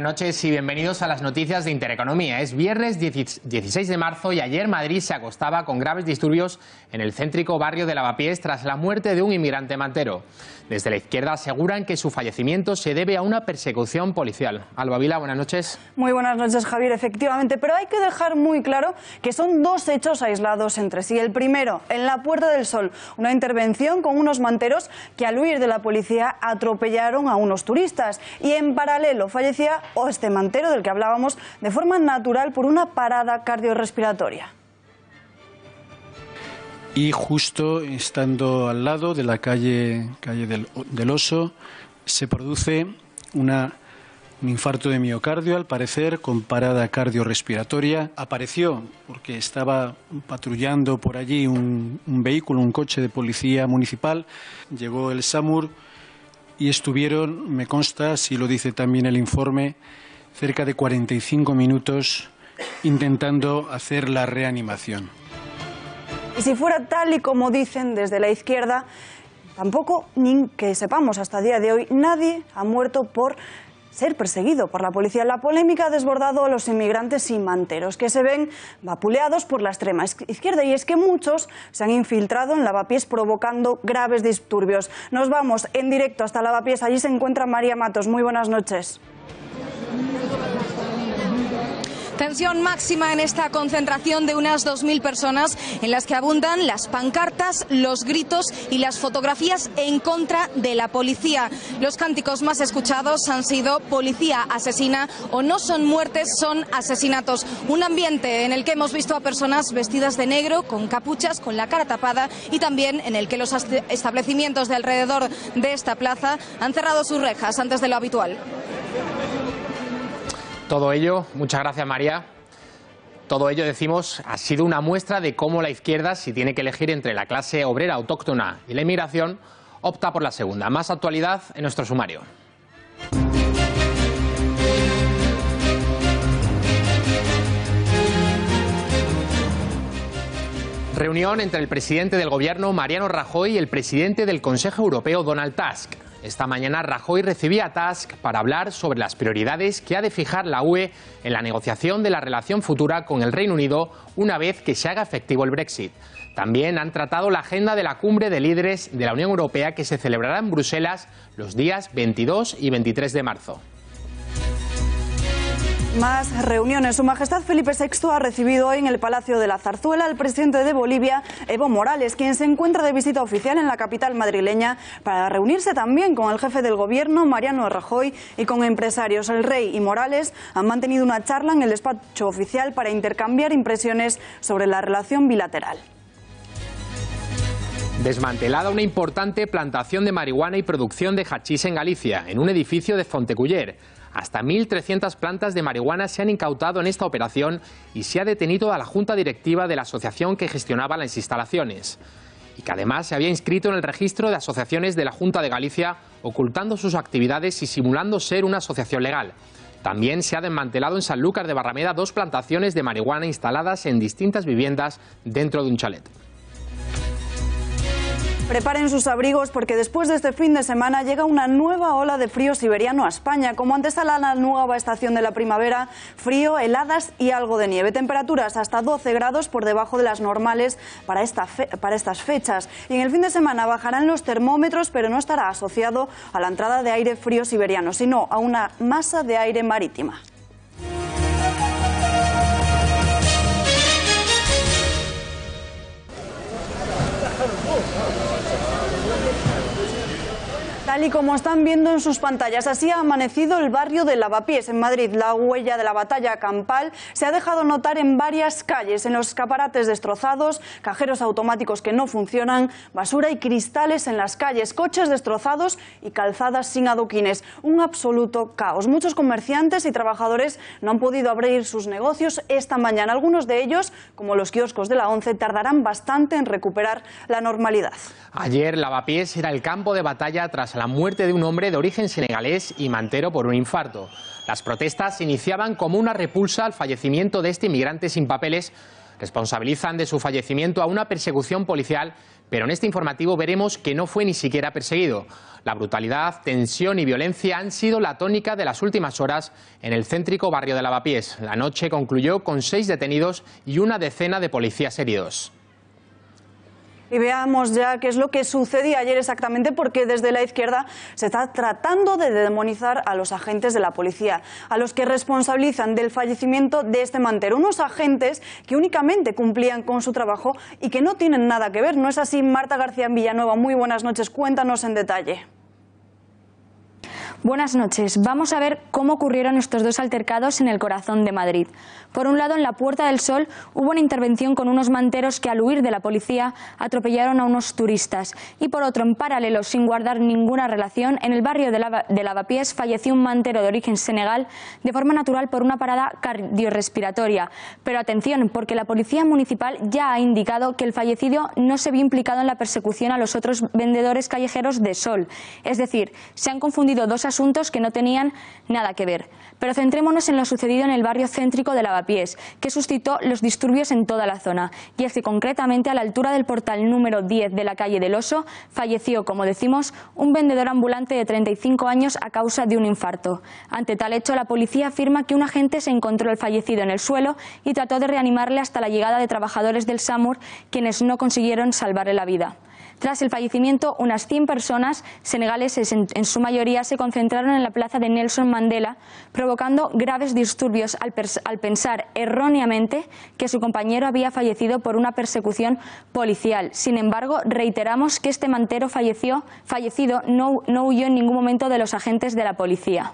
noches y bienvenidos a las noticias de Intereconomía. Es viernes 16 de marzo y ayer Madrid se acostaba con graves disturbios en el céntrico barrio de Lavapiés tras la muerte de un inmigrante mantero. Desde la izquierda aseguran que su fallecimiento se debe a una persecución policial. Alba Vila, buenas noches. Muy buenas noches, Javier, efectivamente, pero hay que dejar muy claro que son dos hechos aislados entre sí. El primero, en la Puerta del Sol, una intervención con unos manteros que al huir de la policía atropellaron a unos turistas y en paralelo fallecía este mantero del que hablábamos de forma natural por una parada cardiorrespiratoria. Y justo estando al lado de la calle del Oso se produce un infarto de miocardio, al parecer con parada cardiorrespiratoria. Apareció porque estaba patrullando por allí un vehículo, un coche de policía municipal. Llegó el SAMUR y estuvieron, me consta, así lo dice también el informe, cerca de 45 minutos intentando hacer la reanimación. Y si fuera tal y como dicen desde la izquierda, tampoco, ni que sepamos hasta el día de hoy, nadie ha muerto por ser perseguido por la policía. La polémica ha desbordado a los inmigrantes y manteros, que se ven vapuleados por la extrema izquierda, y es que muchos se han infiltrado en Lavapiés provocando graves disturbios. Nos vamos en directo hasta Lavapiés, allí se encuentra María Matos. Muy buenas noches. Tensión máxima en esta concentración de unas 2.000 personas en las que abundan las pancartas, los gritos y las fotografías en contra de la policía. Los cánticos más escuchados han sido policía asesina o no son muertes, son asesinatos. Un ambiente en el que hemos visto a personas vestidas de negro, con capuchas, con la cara tapada y también en el que los establecimientos de alrededor de esta plaza han cerrado sus rejas antes de lo habitual. Todo ello, muchas gracias María, todo ello, decimos, ha sido una muestra de cómo la izquierda, si tiene que elegir entre la clase obrera autóctona y la inmigración, opta por la segunda. Más actualidad en nuestro sumario. Reunión entre el presidente del Gobierno, Mariano Rajoy, y el presidente del Consejo Europeo, Donald Tusk. Esta mañana Rajoy recibía a Tusk para hablar sobre las prioridades que ha de fijar la UE en la negociación de la relación futura con el Reino Unido una vez que se haga efectivo el Brexit. También han tratado la agenda de la cumbre de líderes de la Unión Europea que se celebrará en Bruselas los días 22 y 23 de marzo. Más reuniones. Su Majestad Felipe VI ha recibido hoy en el Palacio de la Zarzuela al presidente de Bolivia, Evo Morales, quien se encuentra de visita oficial en la capital madrileña para reunirse también con el jefe del gobierno, Mariano Rajoy, y con empresarios. El rey y Morales han mantenido una charla en el despacho oficial para intercambiar impresiones sobre la relación bilateral. Desmantelada una importante plantación de marihuana y producción de hachís en Galicia, en un edificio de Fonteculler. Hasta 1.300 plantas de marihuana se han incautado en esta operación y se ha detenido a la junta directiva de la asociación que gestionaba las instalaciones, y que además se había inscrito en el registro de asociaciones de la Junta de Galicia, ocultando sus actividades y simulando ser una asociación legal. También se ha desmantelado en Sanlúcar de Barrameda 2 plantaciones de marihuana instaladas en distintas viviendas dentro de un chalet. Preparen sus abrigos porque después de este fin de semana llega una nueva ola de frío siberiano a España. Como antesala la nueva estación de la primavera, frío, heladas y algo de nieve. Temperaturas hasta 12 grados por debajo de las normales para estas fechas. Y en el fin de semana bajarán los termómetros, pero no estará asociado a la entrada de aire frío siberiano, sino a una masa de aire marítima. Tal y como están viendo en sus pantallas, así ha amanecido el barrio de Lavapiés, en Madrid. La huella de la batalla campal se ha dejado notar en varias calles, en los escaparates destrozados, cajeros automáticos que no funcionan, basura y cristales en las calles, coches destrozados y calzadas sin adoquines. Un absoluto caos. Muchos comerciantes y trabajadores no han podido abrir sus negocios esta mañana. Algunos de ellos, como los kioscos de la ONCE, tardarán bastante en recuperar la normalidad. Ayer Lavapiés era el campo de batalla tras la muerte de un hombre de origen senegalés y mantero por un infarto. Las protestas se iniciaban como una repulsa al fallecimiento de este inmigrante sin papeles, Responsabilizan de su fallecimiento a una persecución policial, pero en este informativo veremos que no fue ni siquiera perseguido. La brutalidad, tensión y violencia han sido la tónica de las últimas horas en el céntrico barrio de Lavapiés. La noche concluyó con 6 detenidos y una decena de policías heridos. Y veamos ya qué es lo que sucedía ayer exactamente, porque desde la izquierda se está tratando de demonizar a los agentes de la policía, a los que responsabilizan del fallecimiento de este mantero. Unos agentes que únicamente cumplían con su trabajo y que no tienen nada que ver. ¿No es así, Marta García Villanueva? Muy buenas noches, cuéntanos en detalle. Buenas noches. Vamos a ver cómo ocurrieron estos dos altercados en el corazón de Madrid. Por un lado, en la Puerta del Sol hubo una intervención con unos manteros que al huir de la policía atropellaron a unos turistas. Y por otro, en paralelo, sin guardar ninguna relación, en el barrio de Lavapiés falleció un mantero de origen senegal de forma natural por una parada cardiorrespiratoria. Pero atención, porque la Policía Municipal ya ha indicado que el fallecido no se vio implicado en la persecución a los otros vendedores callejeros de sol. Es decir, se han confundido dos asuntos que no tenían nada que ver. Pero centrémonos en lo sucedido en el barrio céntrico de Lavapiés, que suscitó los disturbios en toda la zona. Y es que concretamente a la altura del portal número 10 de la calle del Oso falleció, como decimos, un vendedor ambulante de 35 años a causa de un infarto. Ante tal hecho, la policía afirma que un agente se encontró al fallecido en el suelo y trató de reanimarle hasta la llegada de trabajadores del SAMUR, quienes no consiguieron salvarle la vida. Tras el fallecimiento, unas 100 personas senegaleses, en su mayoría, se concentraron en la plaza de Nelson Mandela, provocando graves disturbios al pensar erróneamente que su compañero había fallecido por una persecución policial. Sin embargo, reiteramos que este mantero fallecido no huyó en ningún momento de los agentes de la policía.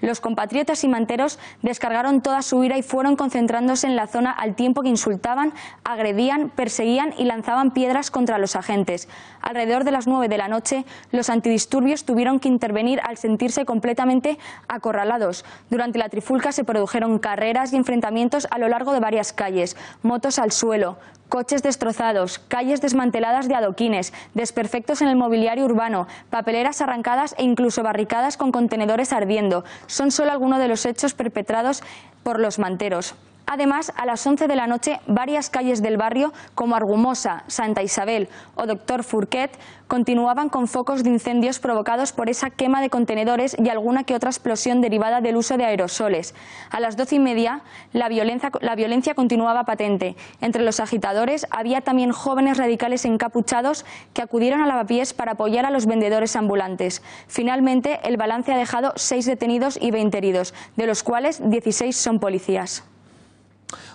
Los compatriotas y manteros descargaron toda su ira y fueron concentrándose en la zona al tiempo que insultaban, agredían, perseguían y lanzaban piedras contra los agentes. Alrededor de las 9 de la noche, los antidisturbios tuvieron que intervenir al sentirse completamente acorralados. Durante la trifulca se produjeron carreras y enfrentamientos a lo largo de varias calles, motos al suelo, coches destrozados, calles desmanteladas de adoquines, desperfectos en el mobiliario urbano, papeleras arrancadas e incluso barricadas con contenedores ardiendo. Son solo algunos de los hechos perpetrados por los manteros. Además, a las 11 de la noche, varias calles del barrio, como Argumosa, Santa Isabel o Doctor Fourquet, continuaban con focos de incendios provocados por esa quema de contenedores y alguna que otra explosión derivada del uso de aerosoles. A las 12:30, la violencia continuaba patente. Entre los agitadores había también jóvenes radicales encapuchados que acudieron a Lavapiés para apoyar a los vendedores ambulantes. Finalmente, el balance ha dejado 6 detenidos y 20 heridos, de los cuales 16 son policías.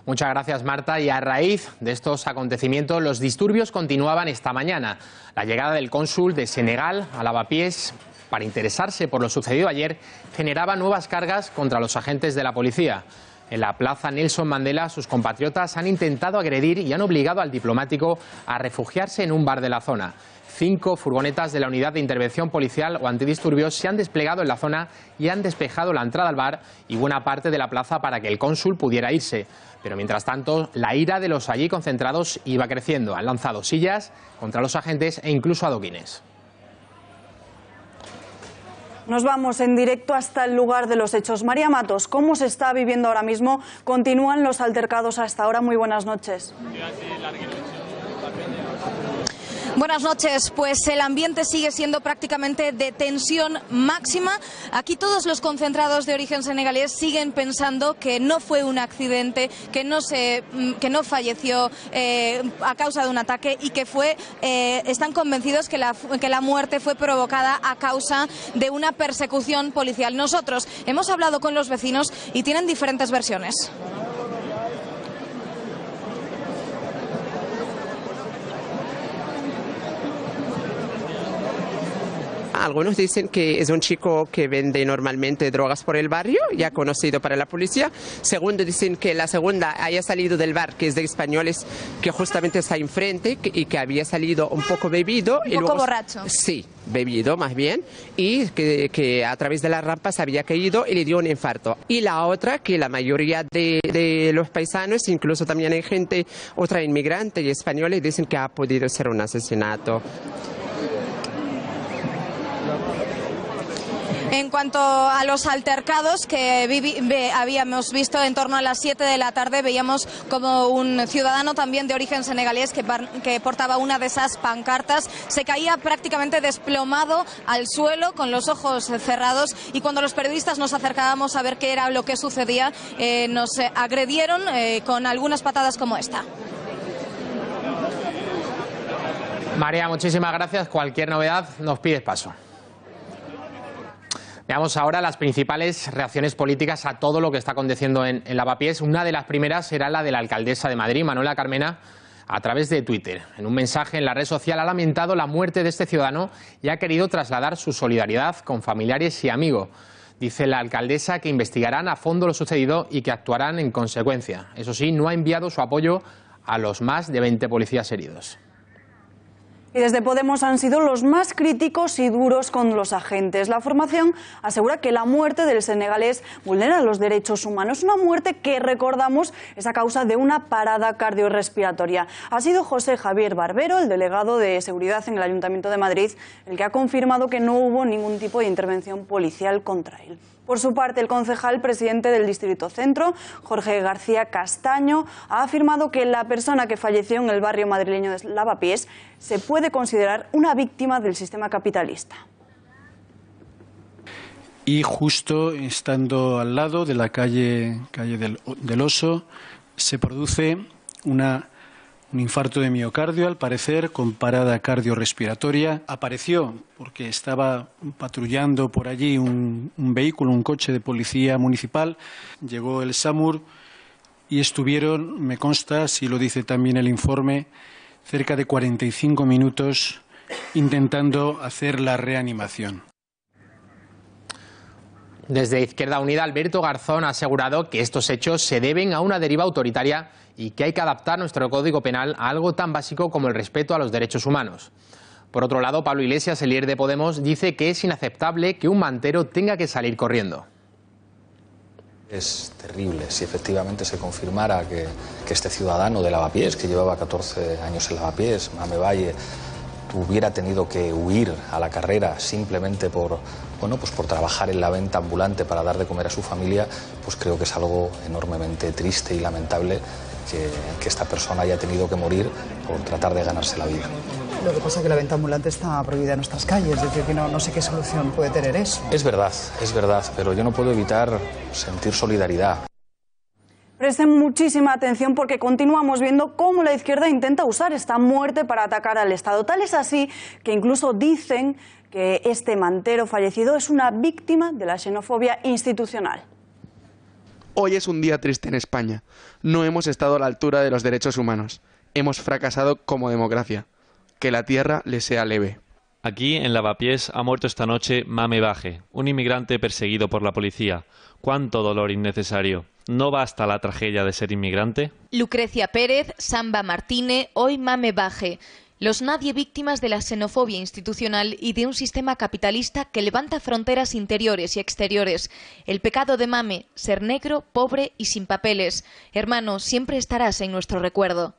Muchas gracias, Marta. Y a raíz de estos acontecimientos, los disturbios continuaban esta mañana. La llegada del cónsul de Senegal a Lavapiés para interesarse por lo sucedido ayer generaba nuevas cargas contra los agentes de la policía. En la plaza Nelson Mandela, sus compatriotas han intentado agredir y han obligado al diplomático a refugiarse en un bar de la zona. 5 furgonetas de la Unidad de Intervención Policial o Antidisturbios se han desplegado en la zona y han despejado la entrada al bar y buena parte de la plaza para que el cónsul pudiera irse. Pero mientras tanto, la ira de los allí concentrados iba creciendo. Han lanzado sillas contra los agentes e incluso adoquines. Nos vamos en directo hasta el lugar de los hechos. María Matos, ¿cómo se está viviendo ahora mismo? ¿Continúan los altercados hasta ahora? Muy buenas noches. Buenas noches. Pues el ambiente sigue siendo prácticamente de tensión máxima. Aquí todos los concentrados de origen senegalés siguen pensando que no fue un accidente, que no falleció a causa de un ataque y que están convencidos que la muerte fue provocada a causa de una persecución policial. Nosotros hemos hablado con los vecinos y tienen diferentes versiones. Algunos dicen que es un chico que vende normalmente drogas por el barrio, ya conocido para la policía. Segundo, dicen que la segunda haya salido del bar, que es de españoles, que justamente está enfrente y que había salido un poco bebido. Un poco borracho. Sí, bebido más bien, y que a través de las rampas había caído y le dio un infarto. Y la otra, que la mayoría de los paisanos, incluso también hay gente, otra inmigrante y españoles, dicen que ha podido ser un asesinato. En cuanto a los altercados que habíamos visto en torno a las 7 de la tarde, veíamos como un ciudadano también de origen senegalés que portaba una de esas pancartas se caía prácticamente desplomado al suelo con los ojos cerrados, y cuando los periodistas nos acercábamos a ver qué era lo que sucedía, nos agredieron con algunas patadas como esta. María, muchísimas gracias. Cualquier novedad nos pides paso. Veamos ahora las principales reacciones políticas a todo lo que está aconteciendo en Lavapiés. Una de las primeras será la de la alcaldesa de Madrid, Manuela Carmena, a través de Twitter. En un mensaje en la red social ha lamentado la muerte de este ciudadano y ha querido trasladar su solidaridad con familiares y amigos. Dice la alcaldesa que investigarán a fondo lo sucedido y que actuarán en consecuencia. Eso sí, no ha enviado su apoyo a los más de 20 policías heridos. Y desde Podemos han sido los más críticos y duros con los agentes. La formación asegura que la muerte del senegalés vulnera los derechos humanos. Una muerte que, recordamos, es a causa de una parada cardiorrespiratoria. Ha sido José Javier Barbero, el delegado de Seguridad en el Ayuntamiento de Madrid, el que ha confirmado que no hubo ningún tipo de intervención policial contra él. Por su parte, el concejal presidente del Distrito Centro, Jorge García Castaño, ha afirmado que la persona que falleció en el barrio madrileño de Lavapiés se puede considerar una víctima del sistema capitalista. Y justo estando al lado de la calle del Oso, se produce un infarto de miocardio, al parecer, con parada cardiorrespiratoria. Apareció porque estaba patrullando por allí un vehículo, un coche de policía municipal. Llegó el SAMUR y estuvieron, me consta, así lo dice también el informe, cerca de 45 minutos intentando hacer la reanimación. Desde Izquierda Unida, Alberto Garzón ha asegurado que estos hechos se deben a una deriva autoritaria y que hay que adaptar nuestro Código Penal a algo tan básico como el respeto a los derechos humanos. Por otro lado, Pablo Iglesias, el líder de Podemos, dice que es inaceptable que un mantero tenga que salir corriendo. Es terrible si efectivamente se confirmara que este ciudadano de Lavapiés, que llevaba 14 años en Lavapiés, Mame Valle, hubiera tenido que huir a la carrera simplemente por trabajar en la venta ambulante para dar de comer a su familia, pues creo que es algo enormemente triste y lamentable que esta persona haya tenido que morir por tratar de ganarse la vida. Lo que pasa es que la venta ambulante está prohibida en nuestras calles, es decir, que no sé qué solución puede tener eso. Es verdad, pero yo no puedo evitar sentir solidaridad. Presten muchísima atención porque continuamos viendo cómo la izquierda intenta usar esta muerte para atacar al Estado. Tal es así que incluso dicen que este mantero fallecido es una víctima de la xenofobia institucional. Hoy es un día triste en España. No hemos estado a la altura de los derechos humanos. Hemos fracasado como democracia. Que la tierra le sea leve. Aquí, en Lavapiés, ha muerto esta noche Mame Valle, un inmigrante perseguido por la policía. ¡Cuánto dolor innecesario! ¿No basta la tragedia de ser inmigrante? Lucrecia Pérez, Samba Martínez, hoy Mame Valle. Los nadie víctimas de la xenofobia institucional y de un sistema capitalista que levanta fronteras interiores y exteriores. El pecado de Mame, ser negro, pobre y sin papeles. Hermano, siempre estarás en nuestro recuerdo.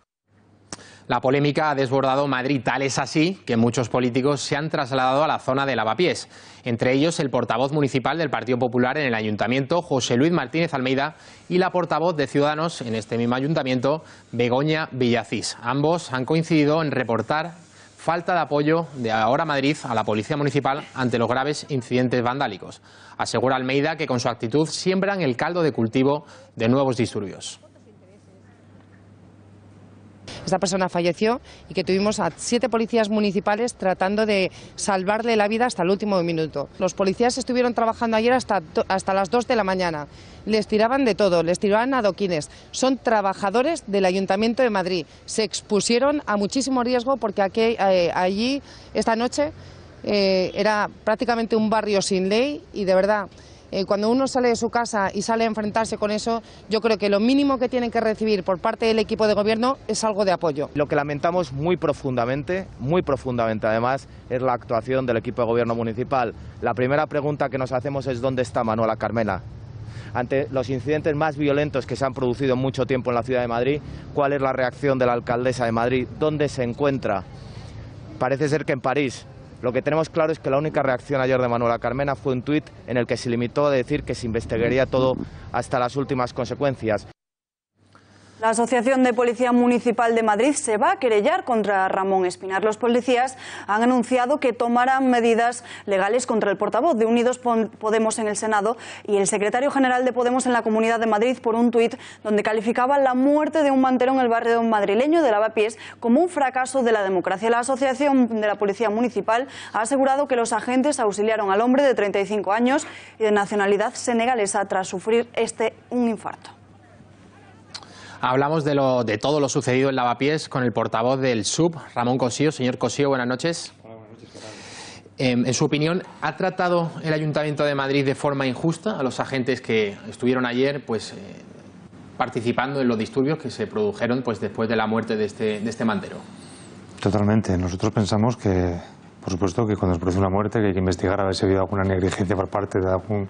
La polémica ha desbordado Madrid, tal es así que muchos políticos se han trasladado a la zona de Lavapiés. Entre ellos el portavoz municipal del Partido Popular en el Ayuntamiento, José Luis Martínez Almeida, y la portavoz de Ciudadanos en este mismo Ayuntamiento, Begoña Villacís. Ambos han coincidido en reportar falta de apoyo de Ahora Madrid a la Policía Municipal ante los graves incidentes vandálicos. Asegura Almeida que con su actitud siembran el caldo de cultivo de nuevos disturbios. Esta persona falleció y que tuvimos a 7 policías municipales tratando de salvarle la vida hasta el último minuto. Los policías estuvieron trabajando ayer hasta las 2 de la mañana. Les tiraban de todo, les tiraban adoquines. Son trabajadores del Ayuntamiento de Madrid. Se expusieron a muchísimo riesgo porque allí esta noche era prácticamente un barrio sin ley y de verdad... Cuando uno sale de su casa y sale a enfrentarse con eso, yo creo que lo mínimo que tienen que recibir por parte del equipo de gobierno es algo de apoyo. Lo que lamentamos muy profundamente además, es la actuación del equipo de gobierno municipal. La primera pregunta que nos hacemos es ¿dónde está Manuela Carmena? Ante los incidentes más violentos que se han producido en mucho tiempo en la ciudad de Madrid, ¿cuál es la reacción de la alcaldesa de Madrid? ¿Dónde se encuentra? Parece ser que en París. Lo que tenemos claro es que la única reacción ayer de Manuela Carmena fue un tuit en el que se limitó a decir que se investigaría todo hasta las últimas consecuencias. La Asociación de Policía Municipal de Madrid se va a querellar contra Ramón Espinar. Los policías han anunciado que tomarán medidas legales contra el portavoz de Unidos Podemos en el Senado y el secretario general de Podemos en la Comunidad de Madrid por un tuit donde calificaba la muerte de un mantero en el barrio madrileño de Lavapiés como un fracaso de la democracia. La Asociación de la Policía Municipal ha asegurado que los agentes auxiliaron al hombre de 35 años y de nacionalidad senegalesa tras sufrir un infarto. Hablamos de todo lo sucedido en Lavapiés con el portavoz del SUB, Ramón Cossío. Señor Cossío, buenas noches. Hola, buenas noches, ¿qué tal? En su opinión, ¿ha tratado el Ayuntamiento de Madrid de forma injusta a los agentes que estuvieron ayer participando en los disturbios que se produjeron después de la muerte de este mantero? Totalmente. Nosotros pensamos que, por supuesto, que cuando se produce una muerte que hay que investigar a ver si ha habido alguna negligencia por parte de algún,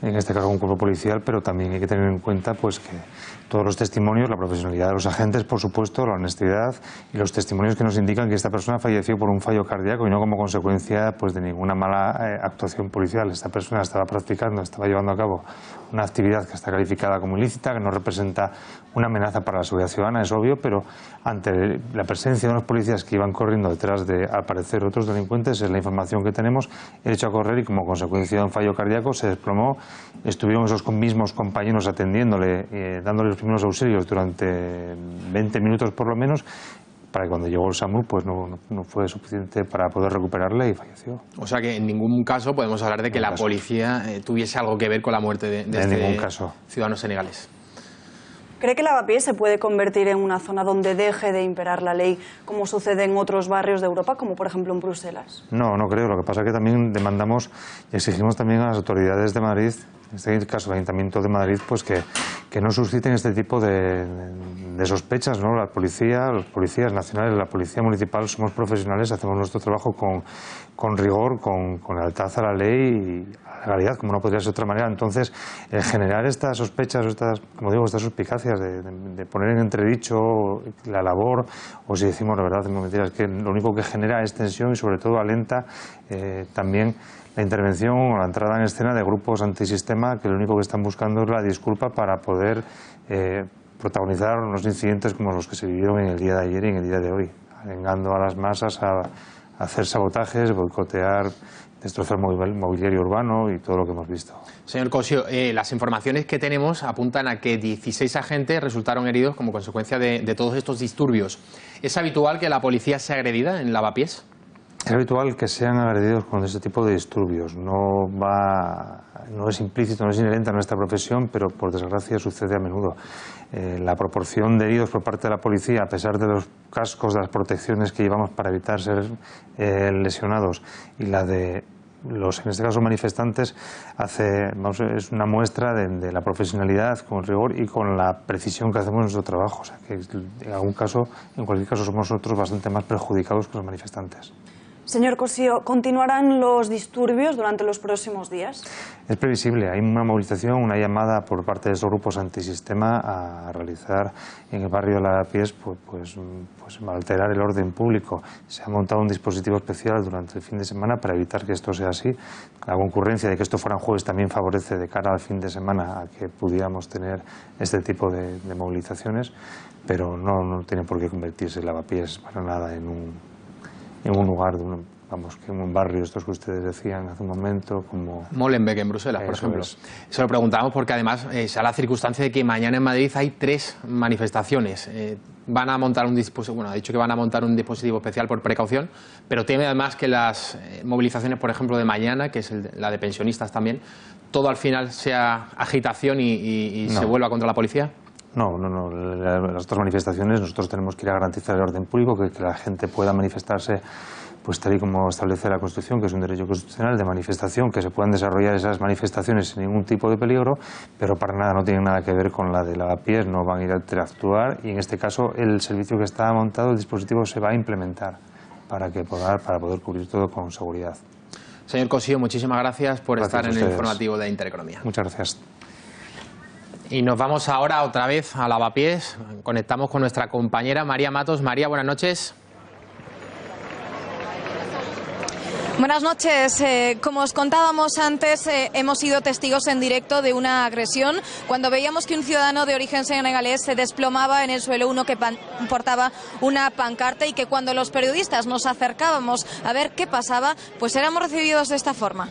en este caso un cuerpo policial, pero también hay que tener en cuenta que todos los testimonios, la profesionalidad de los agentes, por supuesto, la honestidad y los testimonios que nos indican que esta persona falleció por un fallo cardíaco y no como consecuencia de ninguna mala actuación policial. Esta persona estaba practicando, estaba llevando a cabo una actividad que está calificada como ilícita, que no representa una amenaza para la seguridad ciudadana, es obvio, pero ante la presencia de unos policías que iban corriendo detrás de, al parecer, otros delincuentes, es la información que tenemos, el hecho a correr y como consecuencia de un fallo cardíaco se desplomó. Estuvieron esos mismos compañeros atendiéndole, dándole los primeros auxilios durante 20 minutos por lo menos, para que cuando llegó el SAMUR no fue suficiente para poder recuperarle y falleció. O sea que en ningún caso podemos hablar de que la policía tuviese algo que ver con la muerte de este ciudadano senegalés. ¿Cree que Lavapiés se puede convertir en una zona donde deje de imperar la ley, como sucede en otros barrios de Europa, como por ejemplo en Bruselas? No, no creo. Lo que pasa es que también demandamos y exigimos también a las autoridades de Madrid, en este caso el Ayuntamiento de Madrid, que no susciten este tipo de sospechas, ¿no? La policía, los policías nacionales, la policía municipal, somos profesionales, hacemos nuestro trabajo con rigor, con lealtad a la ley y a la legalidad, como no podría ser de otra manera. Entonces, generar estas sospechas, como digo, estas suspicacias de poner en entredicho la labor, o si decimos la verdad, decimos mentiras, que lo único que genera es tensión y sobre todo alenta también la intervención o la entrada en escena de grupos antisistema que lo único que están buscando es la disculpa para poder protagonizar unos incidentes como los que se vivieron en el día de ayer y en el día de hoy, alentando a las masas a hacer sabotajes, boicotear, destrozar mobiliario urbano y todo lo que hemos visto. Señor Cossío, las informaciones que tenemos apuntan a que 16 agentes resultaron heridos como consecuencia de todos estos disturbios. ¿Es habitual que la policía sea agredida en Lavapiés? Es habitual que sean agredidos con este tipo de disturbios. No es implícito, no es inherente a nuestra profesión, pero por desgracia sucede a menudo. La proporción de heridos por parte de la policía, a pesar de los cascos, de las protecciones que llevamos para evitar ser lesionados, y la de los, en este caso, manifestantes, es una muestra de la profesionalidad, con rigor y con la precisión que hacemos en nuestro trabajo. O sea, que en cualquier caso, somos nosotros bastante más perjudicados que los manifestantes. Señor Cossío, ¿continuarán los disturbios durante los próximos días? Es previsible. Hay una movilización, una llamada por parte de esos grupos antisistema a realizar en el barrio de Lavapiés alterar el orden público. Se ha montado un dispositivo especial durante el fin de semana para evitar que esto sea así. La concurrencia de que esto fuera un jueves también favorece de cara al fin de semana a que pudiéramos tener este tipo de movilizaciones, pero no tiene por qué convertirse Lavapiés para nada en un lugar, que en un barrio, estos que ustedes decían hace un momento, como Molenbeek en Bruselas, por ejemplo. Se lo preguntamos porque además se da la circunstancia de que mañana en Madrid hay 3 manifestaciones. Van a montar un dispositivo, ha dicho que van a montar un dispositivo especial por precaución, pero teme además que las movilizaciones, por ejemplo, de mañana, que es la de pensionistas también, todo al final sea agitación y se vuelva contra la policía. No. Las otras manifestaciones nosotros tenemos que ir a garantizar el orden público, que la gente pueda manifestarse tal y como establece la Constitución, que es un derecho constitucional de manifestación, que se puedan desarrollar esas manifestaciones sin ningún tipo de peligro, pero para nada, no tienen nada que ver con la de Lavapiés, no van a ir a interactuar y en este caso el servicio que está montado, el dispositivo se va a implementar para poder cubrir todo con seguridad. Señor Cossío, muchísimas gracias por estar en el informativo de Intereconomía. Muchas gracias. Y nos vamos ahora otra vez a Lavapiés. Conectamos con nuestra compañera María Matos. María, buenas noches. Buenas noches. Como os contábamos antes, hemos sido testigos en directo de una agresión cuando veíamos que un ciudadano de origen senegalés se desplomaba en el suelo, uno que portaba una pancarta, y que cuando los periodistas nos acercábamos a ver qué pasaba, pues éramos recibidos de esta forma.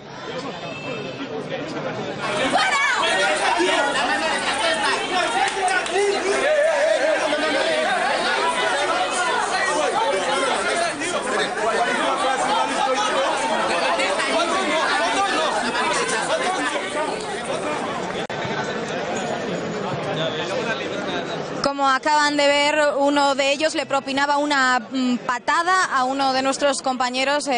Como acaban de ver, uno de ellos le propinaba una patada a uno de nuestros compañeros,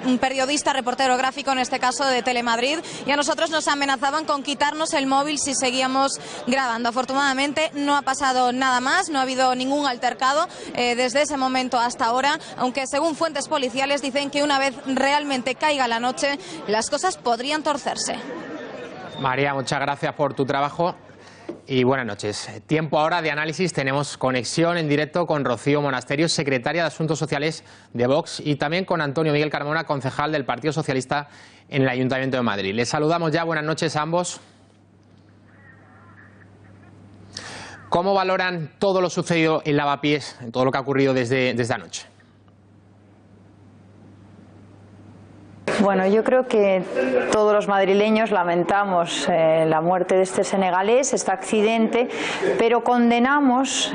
un periodista, reportero gráfico en este caso de Telemadrid, y a nosotros nos amenazaban con quitarnos el móvil si seguíamos grabando. Afortunadamente no ha pasado nada más, no ha habido ningún altercado desde ese momento hasta ahora, aunque según fuentes policiales dicen que una vez realmente caiga la noche las cosas podrían torcerse. María, muchas gracias por tu trabajo. Y buenas noches. Tiempo ahora de análisis. Tenemos conexión en directo con Rocío Monasterio, secretaria de Asuntos Sociales de Vox, y también con Antonio Miguel Carmona, concejal del Partido Socialista en el Ayuntamiento de Madrid. Les saludamos ya. Buenas noches a ambos. ¿Cómo valoran todo lo sucedido en Lavapiés, en todo lo que ha ocurrido desde anoche? Bueno, yo creo que todos los madrileños lamentamos la muerte de este senegalés, este accidente, pero condenamos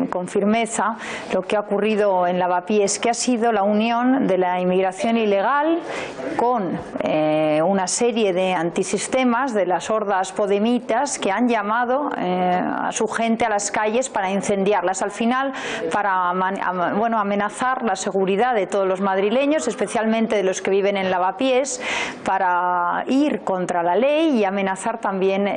con firmeza lo que ha ocurrido en Lavapiés, que ha sido la unión de la inmigración ilegal con una serie de antisistemas de las hordas podemitas que han llamado a su gente a las calles para incendiarlas, al final para amenazar la seguridad de todos los madrileños, especialmente de los que viven en Lavapiés, para ir contra la ley y amenazar también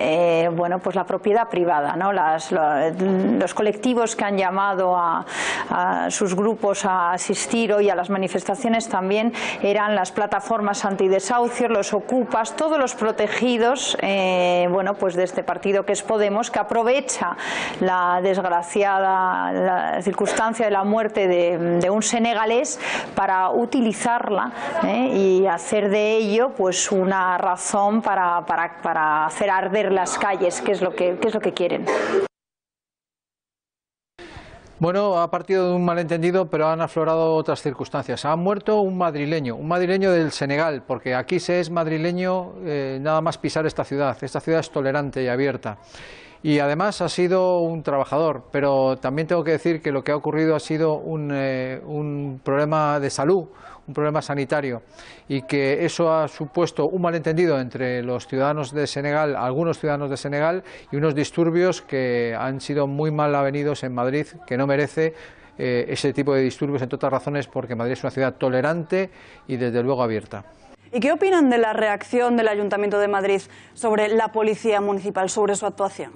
pues la propiedad privada, ¿no? Los colectivos que han llamado a sus grupos a asistir hoy a las manifestaciones también eran las plataformas antidesahucios, los ocupas, todos los protegidos pues de este partido que es Podemos, que aprovecha la desgraciada circunstancia de la muerte de un senegalés para utilizarla y hacer de ello pues una razón para hacer arder las calles, que es lo que quieren. Bueno, ha partido de un malentendido, pero han aflorado otras circunstancias. Ha muerto un madrileño del Senegal, porque aquí se es madrileño nada más pisar esta ciudad. Esta ciudad es tolerante y abierta. Y además ha sido un trabajador, pero también tengo que decir que lo que ha ocurrido ha sido un problema de salud, un problema sanitario, y que eso ha supuesto un malentendido entre los ciudadanos de Senegal, algunos ciudadanos de Senegal, y unos disturbios que han sido muy mal avenidos en Madrid, que no merece ese tipo de disturbios, entre otras razones porque Madrid es una ciudad tolerante y desde luego abierta. ¿Y qué opinan de la reacción del Ayuntamiento de Madrid sobre la Policía Municipal, sobre su actuación?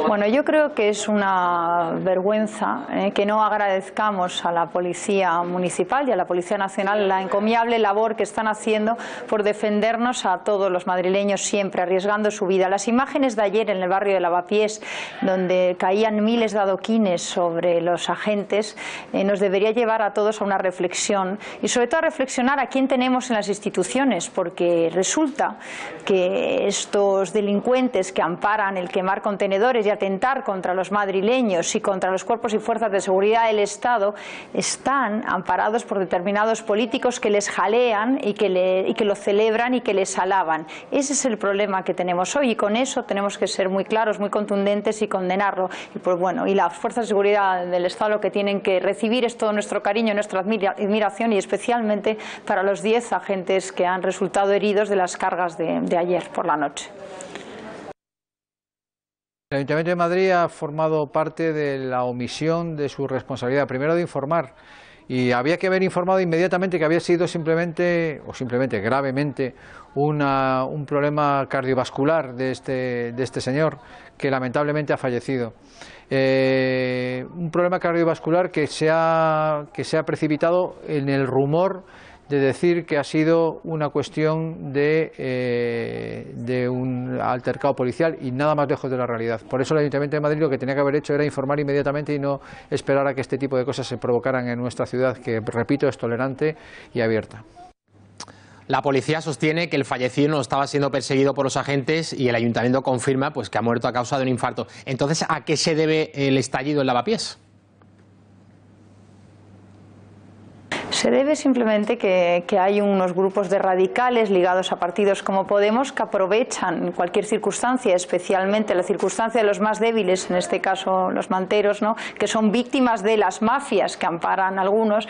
Bueno, yo creo que es una vergüenza que no agradezcamos a la Policía Municipal y a la Policía Nacional la encomiable labor que están haciendo por defendernos a todos los madrileños, siempre arriesgando su vida. Las imágenes de ayer en el barrio de Lavapiés, donde caían miles de adoquines sobre los agentes, nos debería llevar a todos a una reflexión y sobre todo a reflexionar a quién tenemos en las instituciones, porque resulta que estos delincuentes que amparan el quemar contenedores y atentar contra los madrileños y contra los cuerpos y fuerzas de seguridad del Estado están amparados por determinados políticos que les jalean y que lo celebran y que les alaban. Ese es el problema que tenemos hoy y con eso tenemos que ser muy claros, muy contundentes y condenarlo. Y pues bueno, y las fuerzas de seguridad del Estado lo que tienen que recibir es todo nuestro cariño, nuestra admiración, y especialmente para los 10 agentes que han resultado heridos de las cargas de ayer por la noche. El Ayuntamiento de Madrid ha formado parte de la omisión de su responsabilidad, primero de informar, y había que haber informado inmediatamente que había sido simplemente gravemente un problema cardiovascular de este señor, que lamentablemente ha fallecido. Un problema cardiovascular que se ha precipitado en el rumor de decir que ha sido una cuestión de un altercado policial y nada más lejos de la realidad. Por eso el Ayuntamiento de Madrid lo que tenía que haber hecho era informar inmediatamente y no esperar a que este tipo de cosas se provocaran en nuestra ciudad, que, repito, es tolerante y abierta. La policía sostiene que el fallecido no estaba siendo perseguido por los agentes y el ayuntamiento confirma pues, que ha muerto a causa de un infarto. Entonces, ¿a qué se debe el estallido en Lavapiés? Se debe simplemente que hay unos grupos de radicales ligados a partidos como Podemos que aprovechan cualquier circunstancia, especialmente la circunstancia de los más débiles, en este caso los manteros, ¿no?, que son víctimas de las mafias que amparan algunos,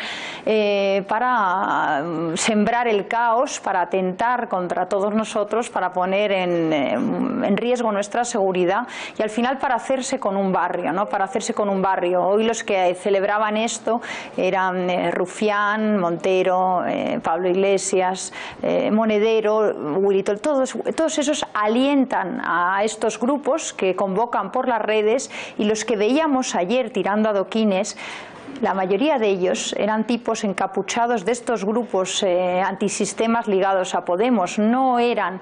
para sembrar el caos, para atentar contra todos nosotros, para poner en riesgo nuestra seguridad y al final para hacerse con un barrio, ¿no?, para hacerse con un barrio. Hoy los que celebraban esto eran Rufián, Montero, Pablo Iglesias, Monedero, Wilito, todos esos alientan a estos grupos que convocan por las redes, y los que veíamos ayer tirando adoquines, la mayoría de ellos eran tipos encapuchados de estos grupos antisistemas ligados a Podemos. No eran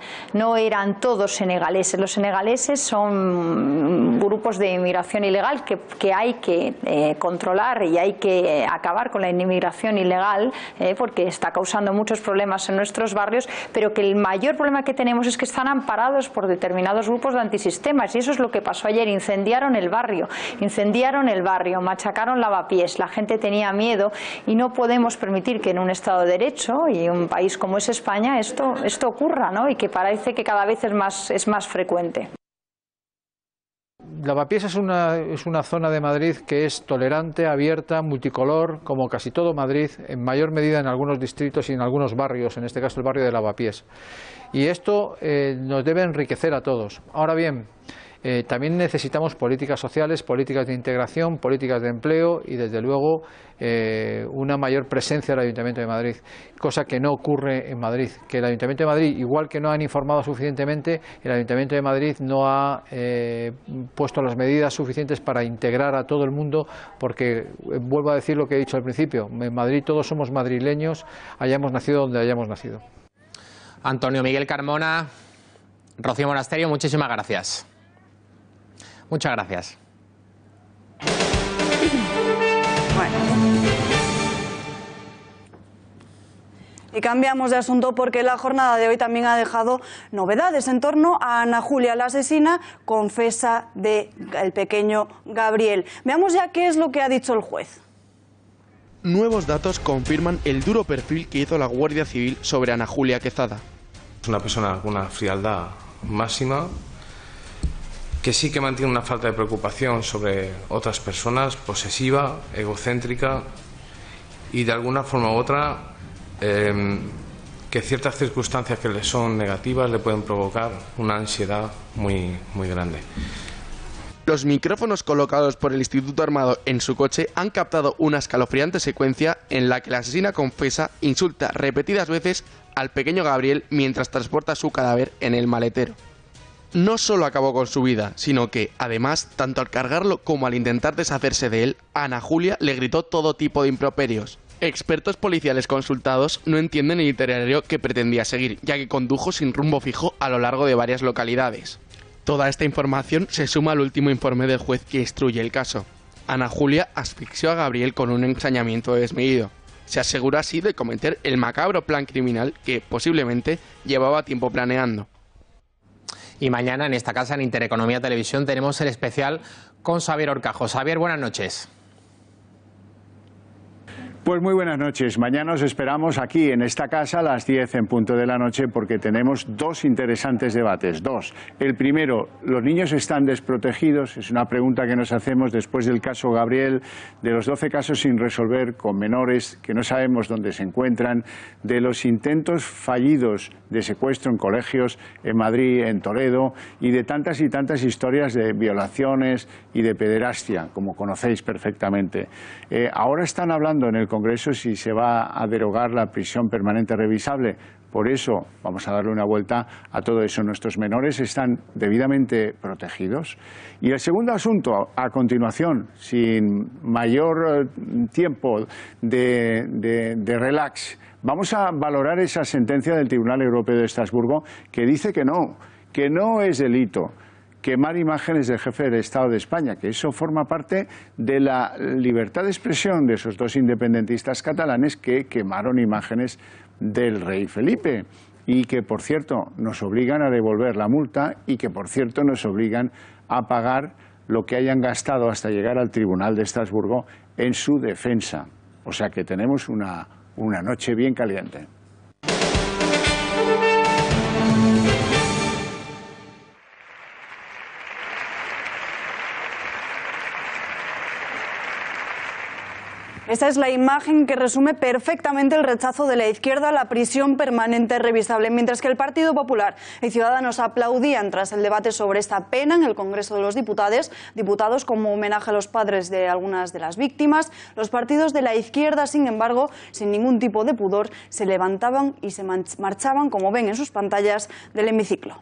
todos senegaleses. Los senegaleses son grupos de inmigración ilegal que hay que controlar, y hay que acabar con la inmigración ilegal porque está causando muchos problemas en nuestros barrios, pero que el mayor problema que tenemos es que están amparados por determinados grupos de antisistemas, y eso es lo que pasó ayer. Incendiaron el barrio, machacaron Lavapiés. La gente tenía miedo y no podemos permitir que en un Estado de Derecho y un país como es España esto ocurra, ¿no?, y que parece que cada vez es más frecuente. Lavapiés es una zona de Madrid que es tolerante, abierta, multicolor, como casi todo Madrid, en mayor medida en algunos distritos y en algunos barrios, en este caso el barrio de Lavapiés. Y esto nos debe enriquecer a todos. Ahora bien, también necesitamos políticas sociales, políticas de integración, políticas de empleo y, desde luego, una mayor presencia del Ayuntamiento de Madrid, cosa que no ocurre en Madrid. Que el Ayuntamiento de Madrid, igual que no han informado suficientemente, el Ayuntamiento de Madrid no ha puesto las medidas suficientes para integrar a todo el mundo, porque, vuelvo a decir lo que he dicho al principio, en Madrid todos somos madrileños, hayamos nacido donde hayamos nacido. Antonio Miguel Carmona, Rocío Monasterio, muchísimas gracias. Muchas gracias. Y cambiamos de asunto porque la jornada de hoy también ha dejado novedades en torno a Ana Julia, la asesina confesa del pequeño Gabriel. Veamos ya qué es lo que ha dicho el juez. Nuevos datos confirman el duro perfil que hizo la Guardia Civil sobre Ana Julia Quezada. Es una persona con una frialdad máxima, que sí que mantiene una falta de preocupación sobre otras personas, posesiva, egocéntrica y de alguna forma u otra que ciertas circunstancias que le son negativas le pueden provocar una ansiedad muy grande. Los micrófonos colocados por el Instituto Armado en su coche han captado una escalofriante secuencia en la que la asesina confesa, insulta repetidas veces al pequeño Gabriel mientras transporta su cadáver en el maletero. No solo acabó con su vida, sino que, además, tanto al cargarlo como al intentar deshacerse de él, Ana Julia le gritó todo tipo de improperios. Expertos policiales consultados no entienden el itinerario que pretendía seguir, ya que condujo sin rumbo fijo a lo largo de varias localidades. Toda esta información se suma al último informe del juez que instruye el caso. Ana Julia asfixió a Gabriel con un ensañamiento desmedido. Se asegura así de cometer el macabro plan criminal que, posiblemente, llevaba tiempo planeando. Y mañana en esta casa, en Intereconomía Televisión, tenemos el especial con Xavier Horcajo. Xavier, buenas noches. Pues muy buenas noches. Mañana os esperamos aquí en esta casa a las 10 en punto de la noche, porque tenemos dos interesantes debates. El primero, ¿los niños están desprotegidos? Es una pregunta que nos hacemos después del caso Gabriel, de los 12 casos sin resolver con menores que no sabemos dónde se encuentran, de los intentos fallidos de secuestro en colegios en Madrid, en Toledo, y de tantas y tantas historias de violaciones y de pederastia, como conocéis perfectamente. Ahora están hablando en el Congreso si se va a derogar la prisión permanente revisable. Por eso vamos a darle una vuelta a todo eso. ¿Nuestros menores están debidamente protegidos? Y el segundo asunto, a continuación, sin mayor tiempo de relax, vamos a valorar esa sentencia del Tribunal Europeo de Estrasburgo que dice que no, que no es delito quemar imágenes del jefe del Estado de España, que eso forma parte de la libertad de expresión de esos dos independentistas catalanes que quemaron imágenes del rey Felipe y que, por cierto, nos obligan a devolver la multa y que, por cierto, nos obligan a pagar lo que hayan gastado hasta llegar al Tribunal de Estrasburgo en su defensa. O sea que tenemos una noche bien caliente. Esta es la imagen que resume perfectamente el rechazo de la izquierda a la prisión permanente revisable, mientras que el Partido Popular y Ciudadanos aplaudían tras el debate sobre esta pena en el Congreso de los Diputados como homenaje a los padres de algunas de las víctimas. Los partidos de la izquierda, sin embargo, sin ningún tipo de pudor, se levantaban y se marchaban, como ven en sus pantallas, del hemiciclo.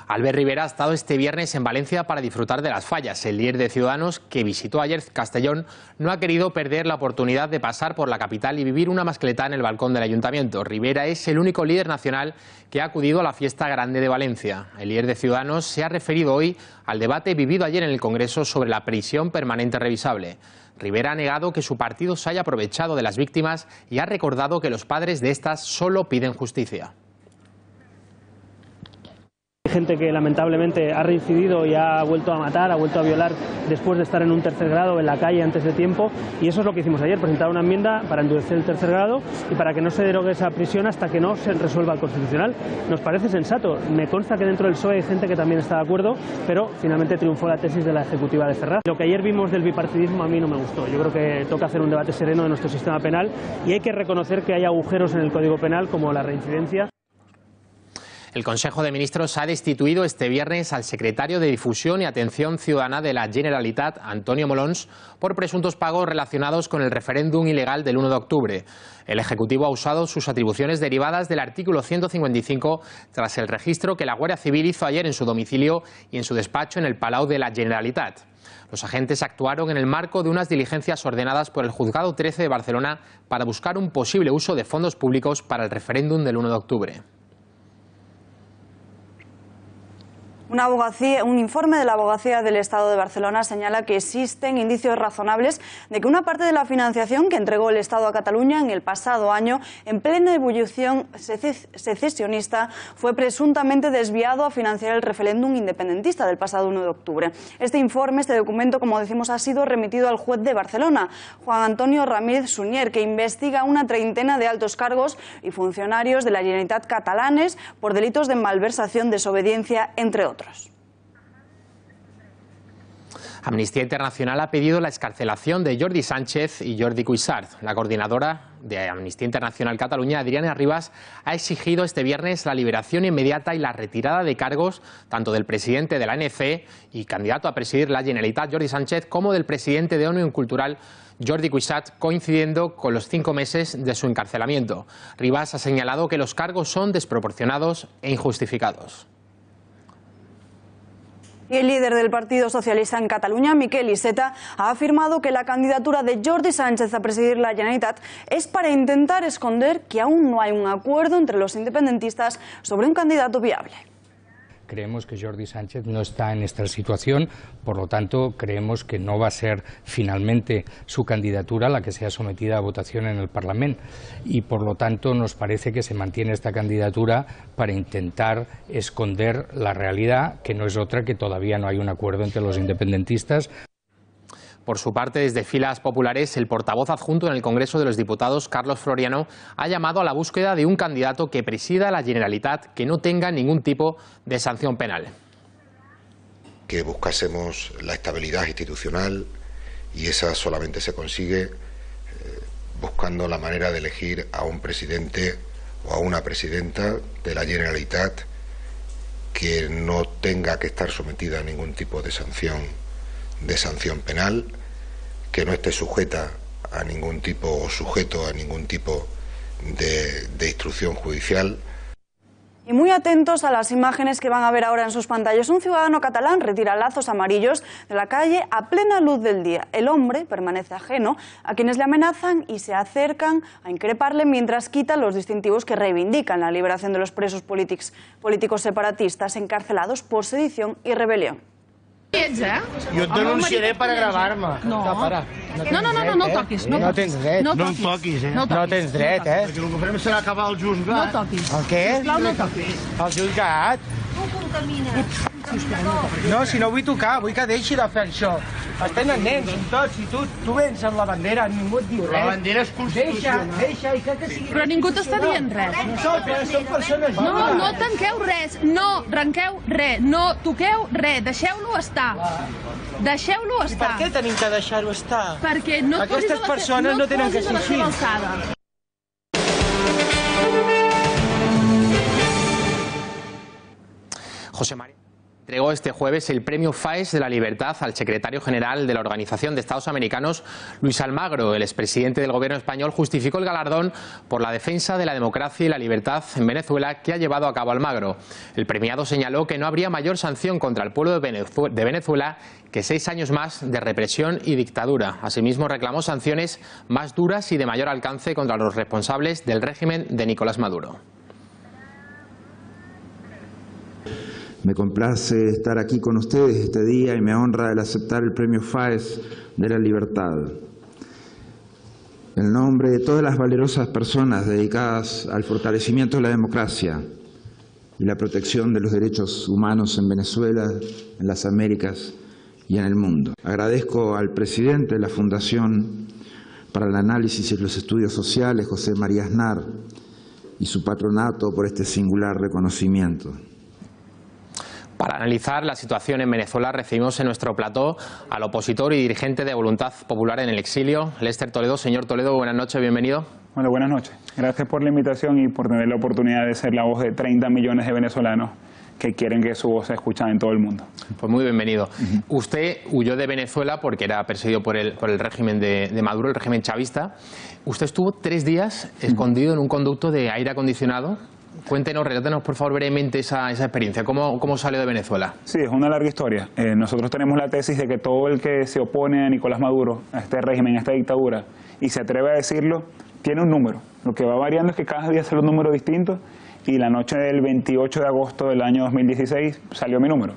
Albert Rivera ha estado este viernes en Valencia para disfrutar de las fallas. El líder de Ciudadanos, que visitó ayer Castellón, no ha querido perder la oportunidad de pasar por la capital y vivir una mascletá en el balcón del Ayuntamiento. Rivera es el único líder nacional que ha acudido a la fiesta grande de Valencia. El líder de Ciudadanos se ha referido hoy al debate vivido ayer en el Congreso sobre la prisión permanente revisable. Rivera ha negado que su partido se haya aprovechado de las víctimas y ha recordado que los padres de estas solo piden justicia. Gente que lamentablemente ha reincidido y ha vuelto a matar, ha vuelto a violar después de estar en un tercer grado en la calle antes de tiempo, y eso es lo que hicimos ayer, presentar una enmienda para endurecer el tercer grado y para que no se derogue esa prisión hasta que no se resuelva el Constitucional. Nos parece sensato, me consta que dentro del PSOE hay gente que también está de acuerdo, pero finalmente triunfó la tesis de la ejecutiva de Ferraz. Lo que ayer vimos del bipartidismo a mí no me gustó. Yo creo que toca hacer un debate sereno de nuestro sistema penal y hay que reconocer que hay agujeros en el Código Penal como la reincidencia. El Consejo de Ministros ha destituido este viernes al secretario de Difusión y Atención Ciudadana de la Generalitat, Antonio Molons, por presuntos pagos relacionados con el referéndum ilegal del 1 de octubre. El Ejecutivo ha usado sus atribuciones derivadas del artículo 155 tras el registro que la Guardia Civil hizo ayer en su domicilio y en su despacho en el Palau de la Generalitat. Los agentes actuaron en el marco de unas diligencias ordenadas por el Juzgado 13 de Barcelona para buscar un posible uso de fondos públicos para el referéndum del 1 de octubre. Un informe de la Abogacía del Estado de Barcelona señala que existen indicios razonables de que una parte de la financiación que entregó el Estado a Cataluña en el pasado año, en plena ebullición secesionista, fue presuntamente desviado a financiar el referéndum independentista del pasado 1 de octubre. Este documento, como decimos, ha sido remitido al juez de Barcelona, Juan Antonio Ramírez Sunyer, que investiga una treintena de altos cargos y funcionarios de la Generalitat catalanes por delitos de malversación, desobediencia, entre otros. Amnistía Internacional ha pedido la excarcelación de Jordi Sánchez y Jordi Cuixart. La coordinadora de Amnistía Internacional Cataluña, Adriana Ribas, ha exigido este viernes la liberación inmediata y la retirada de cargos tanto del presidente de la ANC y candidato a presidir la Generalitat, Jordi Sánchez, como del presidente de Òmnium Cultural, Jordi Cuixart, coincidiendo con los 5 meses de su encarcelamiento. Ribas ha señalado que los cargos son desproporcionados e injustificados. Y el líder del Partido Socialista en Cataluña, Miquel Iceta, ha afirmado que la candidatura de Jordi Sánchez a presidir la Generalitat es para intentar esconder que aún no hay un acuerdo entre los independentistas sobre un candidato viable. Creemos que Jordi Sánchez no está en esta situación, por lo tanto creemos que no va a ser finalmente su candidatura la que sea sometida a votación en el Parlamento y por lo tanto nos parece que se mantiene esta candidatura para intentar esconder la realidad, que no es otra que todavía no hay un acuerdo entre los independentistas. Por su parte, desde filas populares, el portavoz adjunto en el Congreso de los Diputados, Carlos Floriano, ha llamado a la búsqueda de un candidato que presida la Generalitat que no tenga ningún tipo de sanción penal. Que buscásemos la estabilidad institucional y esa solamente se consigue buscando la manera de elegir a un presidente o a una presidenta de la Generalitat que no tenga que estar sometida a ningún tipo de sanción penal, que no esté sujeta a ningún tipo o sujeto a ningún tipo de instrucción judicial. Y muy atentos a las imágenes que van a ver ahora en sus pantallas. Un ciudadano catalán retira lazos amarillos de la calle a plena luz del día. El hombre permanece ajeno a quienes le amenazan y se acercan a increparle mientras quita los distintivos que reivindican la liberación de los presos políticos separatistas encarcelados por sedición y rebelión. Jo et denunciaré per gravar-me. No. Para. No toquis. No tens dret. No No toquis. No tens dret, eh? Perquè el que farem serà acabar el jutjat. No toquis. El què? Sisplau, no toquis. El jutjat? Tu contamines. No, si no vull tocar, vull que deixi de fer això. Estem en nens, en tots, i tu vens amb la bandera, ningú et diu res. La bandera és constitucional. Deixa, i que sigui... Però ningú t'està dient res. Som persones... No tanqueu res, no arrenqueu res, no toqueu res, deixeu-lo estar. Deixeu-lo estar. Per què tenim que deixar-ho estar? Perquè no et posis Aquestes persones no tenen que ser així. José María entregó este jueves el premio FAES de la Libertad al secretario general de la Organización de Estados Americanos, Luis Almagro. El expresidente del gobierno español justificó el galardón por la defensa de la democracia y la libertad en Venezuela que ha llevado a cabo Almagro. El premiado señaló que no habría mayor sanción contra el pueblo de Venezuela que 6 años más de represión y dictadura. Asimismo, reclamó sanciones más duras y de mayor alcance contra los responsables del régimen de Nicolás Maduro. Me complace estar aquí con ustedes este día y me honra el aceptar el premio FAES de la Libertad. En nombre de todas las valerosas personas dedicadas al fortalecimiento de la democracia y la protección de los derechos humanos en Venezuela, en las Américas y en el mundo. Agradezco al presidente de la Fundación para el Análisis y los Estudios Sociales, José María Aznar, y su patronato por este singular reconocimiento. Para analizar la situación en Venezuela recibimos en nuestro plató al opositor y dirigente de Voluntad Popular en el exilio, Lester Toledo. Señor Toledo, buenas noches, bienvenido. Bueno, buenas noches. Gracias por la invitación y por tener la oportunidad de ser la voz de 30 millones de venezolanos que quieren que su voz sea escuchada en todo el mundo. Pues muy bienvenido. Usted huyó de Venezuela porque era perseguido por el régimen de Maduro, el régimen chavista. Usted estuvo 3 días escondido en un conducto de aire acondicionado. Cuéntenos, relátenos por favor brevemente esa experiencia. ¿Cómo salió de Venezuela? Sí, es una larga historia. Nosotros tenemos la tesis de que todo el que se opone a Nicolás Maduro, a este régimen, a esta dictadura, y se atreve a decirlo, tiene un número. Lo que va variando es que cada día sale un número distinto y la noche del 28 de agosto del año 2016 salió mi número.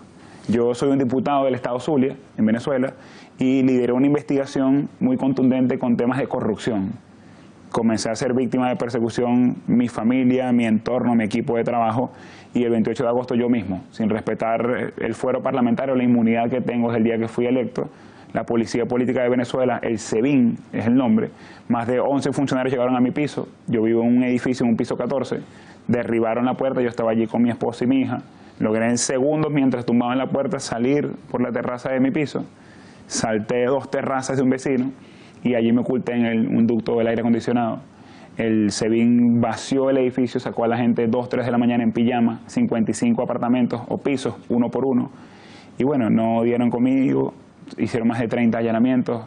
Yo soy un diputado del estado Zulia, en Venezuela, y lideré una investigación muy contundente con temas de corrupción. Comencé a ser víctima de persecución mi familia, mi entorno, mi equipo de trabajo, y el 28 de agosto yo mismo, sin respetar el fuero parlamentario, la inmunidad que tengo desde el día que fui electo, la Policía Política de Venezuela, el SEBIN es el nombre, más de 11 funcionarios llegaron a mi piso. Yo vivo en un edificio, en un piso 14, derribaron la puerta, yo estaba allí con mi esposa y mi hija, logré en segundos, mientras tumbaban la puerta, salir por la terraza de mi piso, salté 2 terrazas de un vecino, y allí me oculté en un ducto del aire acondicionado. El SEBIN vació el edificio, sacó a la gente 2, 3 de la mañana en pijama, 55 apartamentos o pisos, uno por uno. Y bueno, no dieron conmigo, hicieron más de 30 allanamientos.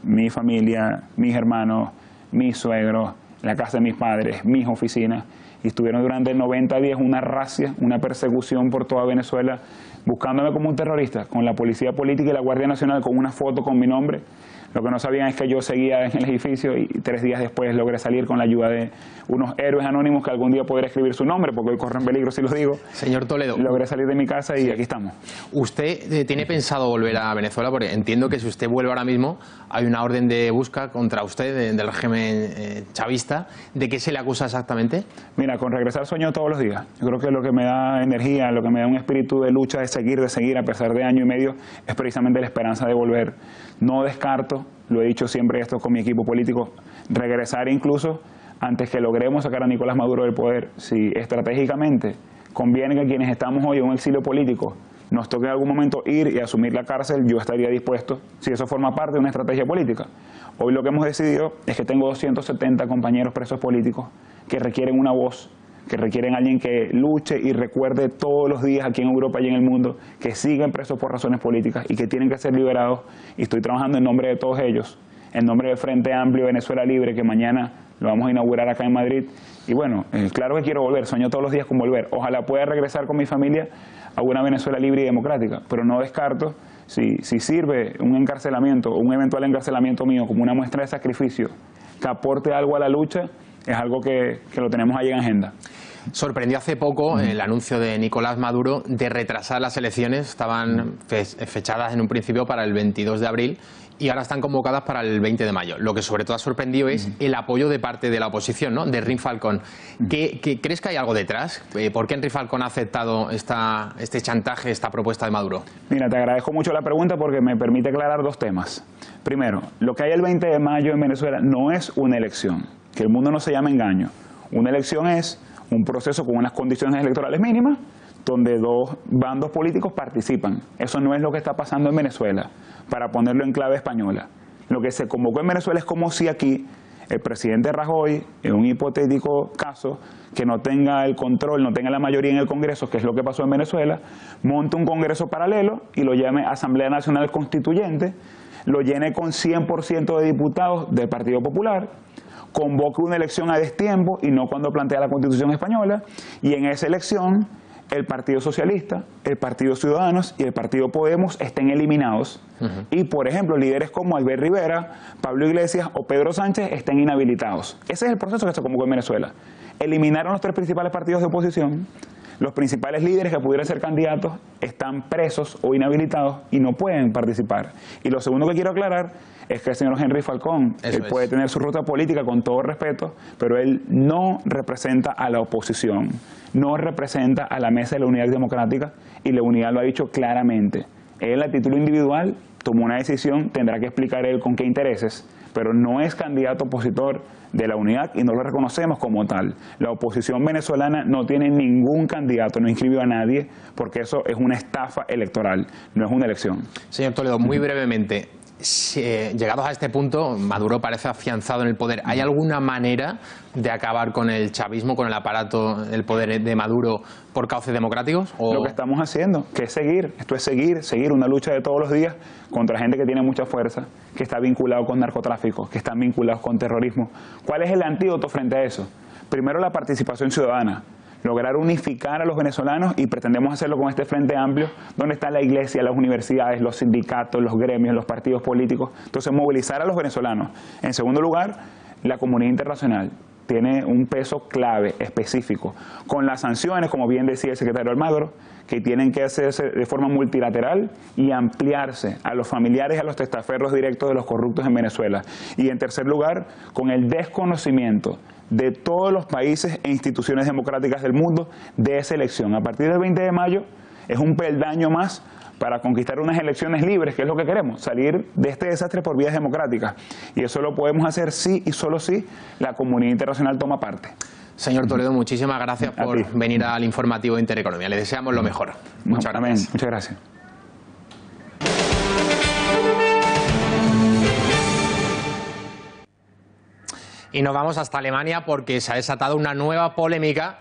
Mi familia, mis hermanos, mis suegros, la casa de mis padres, mis oficinas. Y estuvieron durante 90 días una razzia, una persecución por toda Venezuela, buscándome como un terrorista, con la Policía Política y la Guardia Nacional con una foto con mi nombre. Lo que no sabían es que yo seguía en el edificio y 3 días después logré salir con la ayuda de unos héroes anónimos que algún día podré escribir su nombre, porque hoy corren peligro si lo digo. Señor Toledo. Logré salir de mi casa y aquí estamos. ¿Usted tiene pensado volver a Venezuela? Porque entiendo que si usted vuelve ahora mismo, hay una orden de busca contra usted del régimen chavista. ¿De qué se le acusa exactamente? Mira, con regresar sueño todos los días. Yo creo que lo que me da energía, lo que me da un espíritu de lucha, de seguir a pesar de año y medio, es precisamente la esperanza de volver. No descarto, lo he dicho siempre esto con mi equipo político, regresar incluso antes que logremos sacar a Nicolás Maduro del poder. Si estratégicamente conviene que quienes estamos hoy en un exilio político nos toque en algún momento ir y asumir la cárcel, yo estaría dispuesto, si eso forma parte de una estrategia política. Hoy lo que hemos decidido es que tengo 270 compañeros presos políticos que requieren una voz, que requieren a alguien que luche y recuerde todos los días aquí en Europa y en el mundo que siguen presos por razones políticas y que tienen que ser liberados. Y estoy trabajando en nombre de todos ellos, en nombre del Frente Amplio Venezuela Libre, que mañana lo vamos a inaugurar acá en Madrid. Y bueno, claro que quiero volver, sueño todos los días con volver. Ojalá pueda regresar con mi familia a una Venezuela libre y democrática, pero no descarto, si sirve un encarcelamiento o un eventual encarcelamiento mío como una muestra de sacrificio que aporte algo a la lucha, es algo que lo tenemos ahí en agenda. Sorprendió hace poco el anuncio de Nicolás Maduro de retrasar las elecciones. Estaban fechadas en un principio para el 22 de abril y ahora están convocadas para el 20 de mayo. Lo que sobre todo ha sorprendido es el apoyo de parte de la oposición, ¿no?, de Henri Falcón. ¿Crees que hay algo detrás? ¿Por qué Henri Falcón ha aceptado este chantaje, esta propuesta de Maduro? Mira, te agradezco mucho la pregunta porque me permite aclarar dos temas. Primero, lo que hay el 20 de mayo en Venezuela no es una elección. Que el mundo no se llame engaño. Una elección es un proceso con unas condiciones electorales mínimas donde dos bandos políticos participan. Eso no es lo que está pasando en Venezuela, para ponerlo en clave española. Lo que se convocó en Venezuela es como si aquí el presidente Rajoy, en un hipotético caso, que no tenga el control, no tenga la mayoría en el Congreso, que es lo que pasó en Venezuela, monte un Congreso paralelo y lo llame Asamblea Nacional Constituyente, lo llene con 100% de diputados del Partido Popular, convoque una elección a destiempo y no cuando plantea la Constitución española, y en esa elección el Partido Socialista, el Partido Ciudadanos y el Partido Podemos estén eliminados. Y, por ejemplo, líderes como Albert Rivera, Pablo Iglesias o Pedro Sánchez estén inhabilitados. Ese es el proceso que se convocó en Venezuela. Eliminaron los tres principales partidos de oposición. Los principales líderes que pudieran ser candidatos están presos o inhabilitados y no pueden participar. Y lo segundo que quiero aclarar es que el señor Henri Falcón, él puede tener su ruta política con todo respeto, pero él no representa a la oposición, no representa a la Mesa de la Unidad Democrática, y la Unidad lo ha dicho claramente. Él, a título individual, tomó una decisión, tendrá que explicar él con qué intereses, pero no es candidato opositor de la Unidad y no lo reconocemos como tal. La oposición venezolana no tiene ningún candidato, no inscribió a nadie, porque eso es una estafa electoral, no es una elección. Señor Toledo, muy brevemente, llegados a este punto, Maduro parece afianzado en el poder. ¿Hay alguna manera de acabar con el chavismo, con el aparato del poder de Maduro por cauces democráticos? Lo que estamos haciendo, que es seguir, esto es seguir una lucha de todos los días contra gente que tiene mucha fuerza, que está vinculado con narcotráfico, que están vinculados con terrorismo. ¿Cuál es el antídoto frente a eso? Primero, la participación ciudadana. Lograr unificar a los venezolanos, y pretendemos hacerlo con este Frente Amplio, donde está la iglesia, las universidades, los sindicatos, los gremios, los partidos políticos. Entonces, movilizar a los venezolanos. En segundo lugar, la comunidad internacional tiene un peso clave, específico, con las sanciones, como bien decía el secretario Almagro, que tienen que hacerse de forma multilateral y ampliarse a los familiares y a los testaferros directos de los corruptos en Venezuela. Y en tercer lugar, con el desconocimiento de todos los países e instituciones democráticas del mundo de esa elección. A partir del 20 de mayo es un peldaño más para conquistar unas elecciones libres, que es lo que queremos, salir de este desastre por vías democráticas. Y eso lo podemos hacer si y solo si la comunidad internacional toma parte. Señor Toledo, muchísimas gracias por venir al informativo de Intereconomía. Le deseamos lo mejor. Muchas gracias. Muchas gracias. Y nos vamos hasta Alemania porque se ha desatado una nueva polémica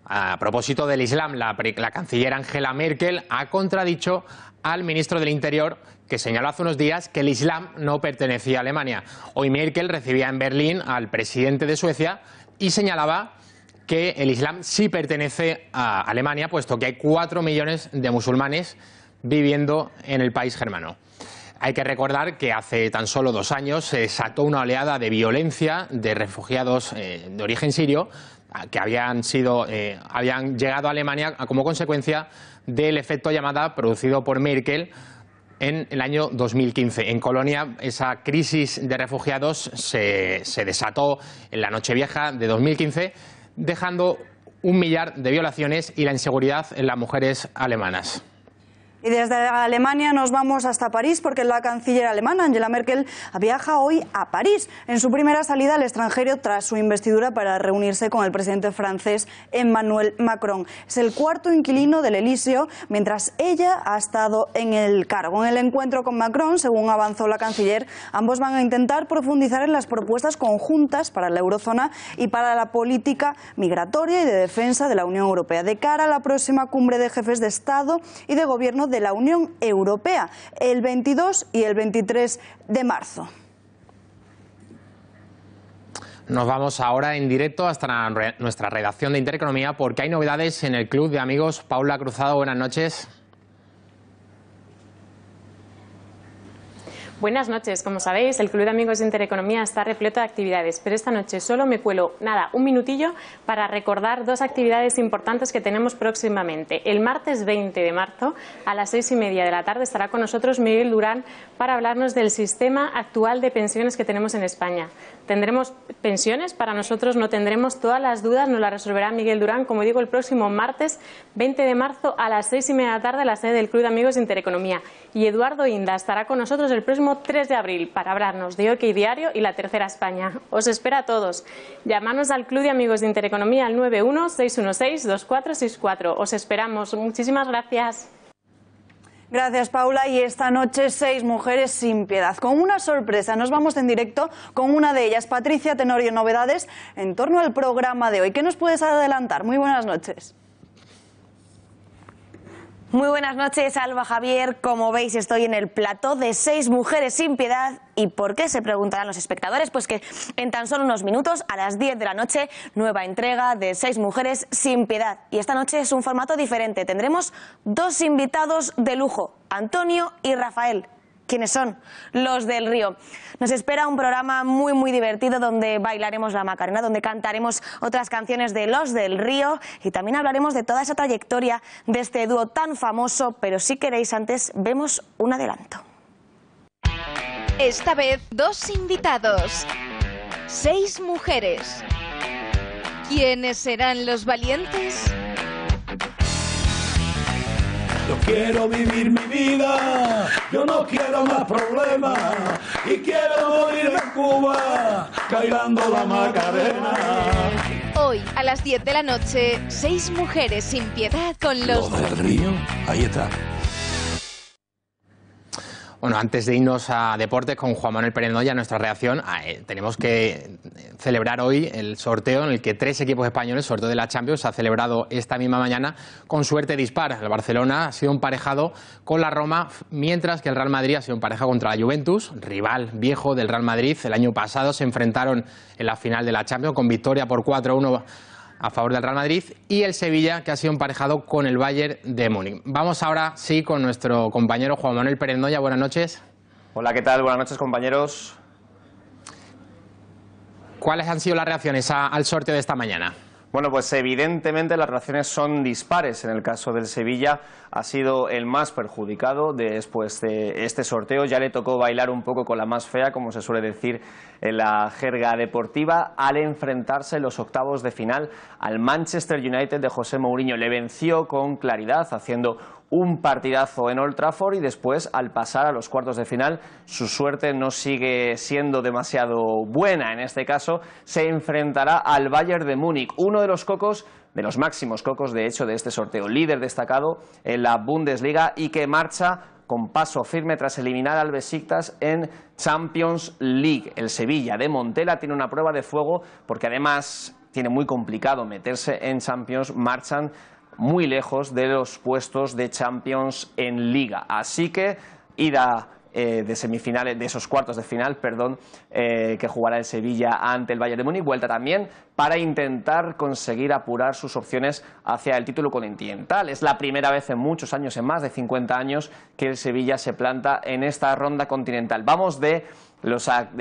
a propósito del Islam. La canciller Angela Merkel ha contradicho al ministro del Interior, que señaló hace unos días que el Islam no pertenecía a Alemania. Hoy Merkel recibía en Berlín al presidente de Suecia y señalaba que el Islam sí pertenece a Alemania, puesto que hay 4 millones de musulmanes viviendo en el país germano. Hay que recordar que hace tan solo 2 años se desató una oleada de violencia de refugiados de origen sirio que habían llegado a Alemania como consecuencia del efecto llamada producido por Merkel en el año 2015. En Colonia, esa crisis de refugiados se desató en la Nochevieja de 2015, dejando 1 millar de violaciones y la inseguridad en las mujeres alemanas. Y desde Alemania nos vamos hasta París porque la canciller alemana Angela Merkel viaja hoy a París en su primera salida al extranjero tras su investidura para reunirse con el presidente francés Emmanuel Macron. Es el 4º inquilino del Elíseo mientras ella ha estado en el cargo. En el encuentro con Macron, según avanzó la canciller, ambos van a intentar profundizar en las propuestas conjuntas para la eurozona y para la política migratoria y de defensa de la Unión Europea de cara a la próxima cumbre de jefes de Estado y de Gobierno de la Unión Europea, el 22 y el 23 de marzo. Nos vamos ahora en directo hasta nuestra redacción de Intereconomía porque hay novedades en el Club de Amigos. Paula Cruzado, buenas noches. Buenas noches. Como sabéis, el Club de Amigos de Intereconomía está repleto de actividades, pero esta noche solo me cuelo, un minutillo para recordar dos actividades importantes que tenemos próximamente. El martes 20 de marzo, a las 6:30 de la tarde, estará con nosotros Miguel Durán para hablarnos del sistema actual de pensiones que tenemos en España. ¿Tendremos pensiones? Para nosotros no tendremos. Todas las dudas nos las resolverá Miguel Durán, como digo, el próximo martes 20 de marzo a las 6:30 de la tarde en la sede del Club de Amigos de Intereconomía. Y Eduardo Inda estará con nosotros el próximo 3 de abril para hablarnos de OK Diario y la Tercera España. Os espera a todos. Llamadnos al Club de Amigos de Intereconomía al 91-616-2464. Os esperamos. Muchísimas gracias. Gracias, Paula. Y esta noche 6 mujeres sin piedad. Con una sorpresa, nos vamos en directo con una de ellas, Patricia Tenorio. Novedades en torno al programa de hoy. ¿Qué nos puedes adelantar? Muy buenas noches. Muy buenas noches, Alba, Javier. Como veis, estoy en el plató de 6 mujeres sin piedad. ¿Y por qué? Se preguntarán los espectadores. Pues que en tan solo unos minutos, a las 10 de la noche, nueva entrega de 6 mujeres sin piedad. Y esta noche es un formato diferente. Tendremos 2 invitados de lujo, Antonio y Rafael. ¿Quiénes son? Los del Río. Nos espera un programa muy divertido donde bailaremos la Macarena, donde cantaremos otras canciones de Los del Río y también hablaremos de toda esa trayectoria de este dúo tan famoso, pero si queréis antes vemos un adelanto. Esta vez 2 invitados, 6 mujeres. ¿Quiénes serán los valientes? Yo quiero vivir mi vida, yo no quiero más problemas y quiero morir en Cuba, bailando la Macarena. Hoy, a las 10 de la noche, 6 mujeres sin piedad con los del Río, ahí está. Bueno, antes de irnos a deportes con Juan Manuel Pérez Noya, nuestra reacción, tenemos que celebrar hoy el sorteo en el que 3 equipos españoles, sorteo de la Champions, se ha celebrado esta misma mañana con suerte dispar. El Barcelona ha sido emparejado con la Roma, mientras que el Real Madrid ha sido emparejado contra la Juventus, rival viejo del Real Madrid. El año pasado se enfrentaron en la final de la Champions con victoria por 4-1 a favor del Real Madrid, y el Sevilla, que ha sido emparejado con el Bayern de Múnich. Vamos ahora sí con nuestro compañero Juan Manuel Pérez Noya. Buenas noches. Hola, ¿qué tal? Buenas noches, compañeros. ¿Cuáles han sido las reacciones al sorteo de esta mañana? Bueno, pues evidentemente las reacciones son dispares. En el caso del Sevilla ha sido el más perjudicado después de este sorteo. Ya le tocó bailar un poco con la más fea, como se suele decir en la jerga deportiva, al enfrentarse en los octavos de final al Manchester United de José Mourinho. Le venció con claridad, haciendo un partidazo en Old Trafford, y después, al pasar a los cuartos de final, su suerte no sigue siendo demasiado buena. En este caso, se enfrentará al Bayern de Múnich, uno de los cocos, de los máximos cocos, de hecho, de este sorteo, líder destacado en la Bundesliga y que marcha con paso firme tras eliminar al Besiktas en Champions League. El Sevilla de Montella tiene una prueba de fuego porque además tiene muy complicado meterse en Champions, marchan muy lejos de los puestos de Champions en Liga. Así que ida de semifinales, de esos cuartos de final, que jugará el Sevilla ante el Bayern de Múnich, vuelta también para intentar conseguir apurar sus opciones hacia el título continental. Es la primera vez en muchos años, en más de 50 años, que el Sevilla se planta en esta ronda continental. Vamos de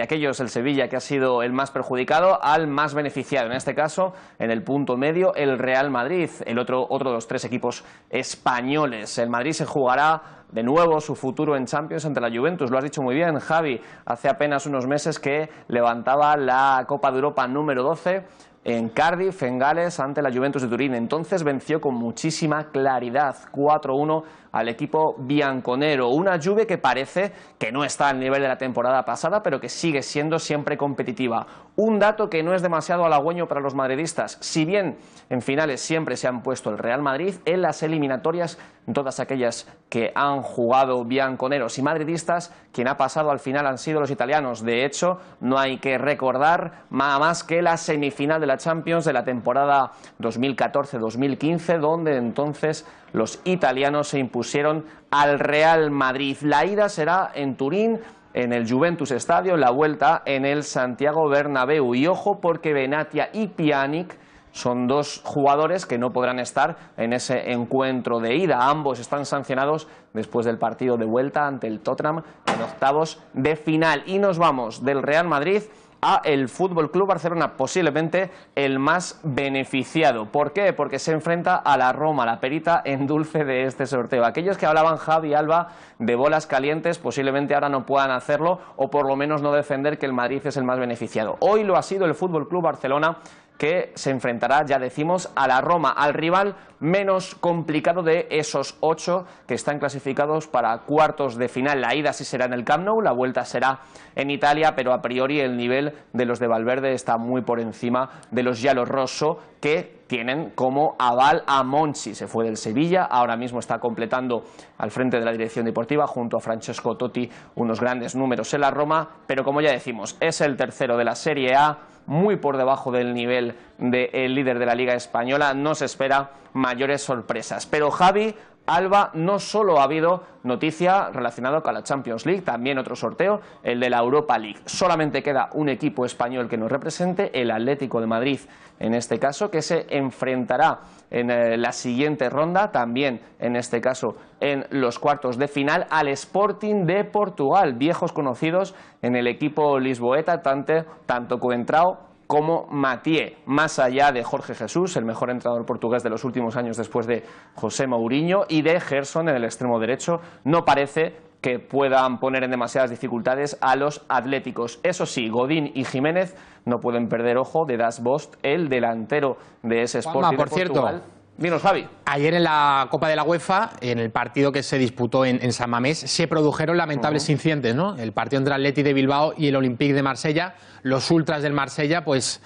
aquellos, el Sevilla, que ha sido el más perjudicado, al más beneficiado. En este caso, en el punto medio, el Real Madrid, el otro de los 3 equipos españoles. El Madrid se jugará de nuevo su futuro en Champions ante la Juventus. Lo has dicho muy bien, Javi, hace apenas unos meses que levantaba la Copa de Europa número 12 en Cardiff, en Gales, ante la Juventus de Turín. Entonces venció con muchísima claridad, 4-1 al equipo bianconero. Una Juve que parece que no está al nivel de la temporada pasada, pero que sigue siendo siempre competitiva. Un dato que no es demasiado halagüeño para los madridistas. Si bien en finales siempre se han puesto el Real Madrid, en las eliminatorias, en todas aquellas que han jugado bianconeros y madridistas, quien ha pasado al final han sido los italianos. De hecho, no hay que recordar nada más que la semifinal de la Champions de la temporada 2014-2015, donde entonces los italianos se impusieron al Real Madrid. La ida será en Turín, en el Juventus Estadio, la vuelta en el Santiago Bernabéu. Y ojo, porque Benatia y Pjanic son dos jugadores que no podrán estar en ese encuentro de ida. Ambos están sancionados después del partido de vuelta ante el Tottenham en octavos de final. Y nos vamos del Real Madrid a el Fútbol Club Barcelona, posiblemente el más beneficiado. ¿Por qué? Porque se enfrenta a la Roma, la perita en dulce de este sorteo. Aquellos que hablaban, Javi, Alba, de bolas calientes, posiblemente ahora no puedan hacerlo, o por lo menos no defender que el Madrid es el más beneficiado. Hoy lo ha sido el Fútbol Club Barcelona, que se enfrentará, ya decimos, a la Roma, al rival menos complicado de esos 8 que están clasificados para cuartos de final. La ida sí será en el Camp Nou, la vuelta será en Italia, pero a priori el nivel de los de Valverde está muy por encima de los giallorrosso, que tienen como aval a Monchi. Se fue del Sevilla, ahora mismo está completando al frente de la dirección deportiva junto a Francesco Totti unos grandes números en la Roma, pero como ya decimos, es el tercero de la Serie A, muy por debajo del nivel del líder de la Liga Española. No se espera mayores sorpresas. Pero Javi, Alba, no solo ha habido noticia relacionada con la Champions League, también otro sorteo, el de la Europa League. Solamente queda un equipo español que nos represente, el Atlético de Madrid, en este caso, que se enfrentará en la siguiente ronda, también en este caso en los cuartos de final, al Sporting de Portugal, viejos conocidos en el equipo lisboeta, tanto Coentrao como Mathieu. Más allá de Jorge Jesús, el mejor entrenador portugués de los últimos años después de José Mourinho, y de Gerson en el extremo derecho, no parece que puedan poner en demasiadas dificultades a los atléticos. Eso sí, Godín y Jiménez no pueden perder ojo de Das Bost, el delantero de ese Sporting por de Portugal. cierto, dinos, Javi. Ayer en la Copa de la UEFA, en el partido que se disputó en San Mamés, se produjeron lamentables incidentes, ¿no? El partido entre Atleti de Bilbao y el Olympique de Marsella. Los ultras del Marsella, pues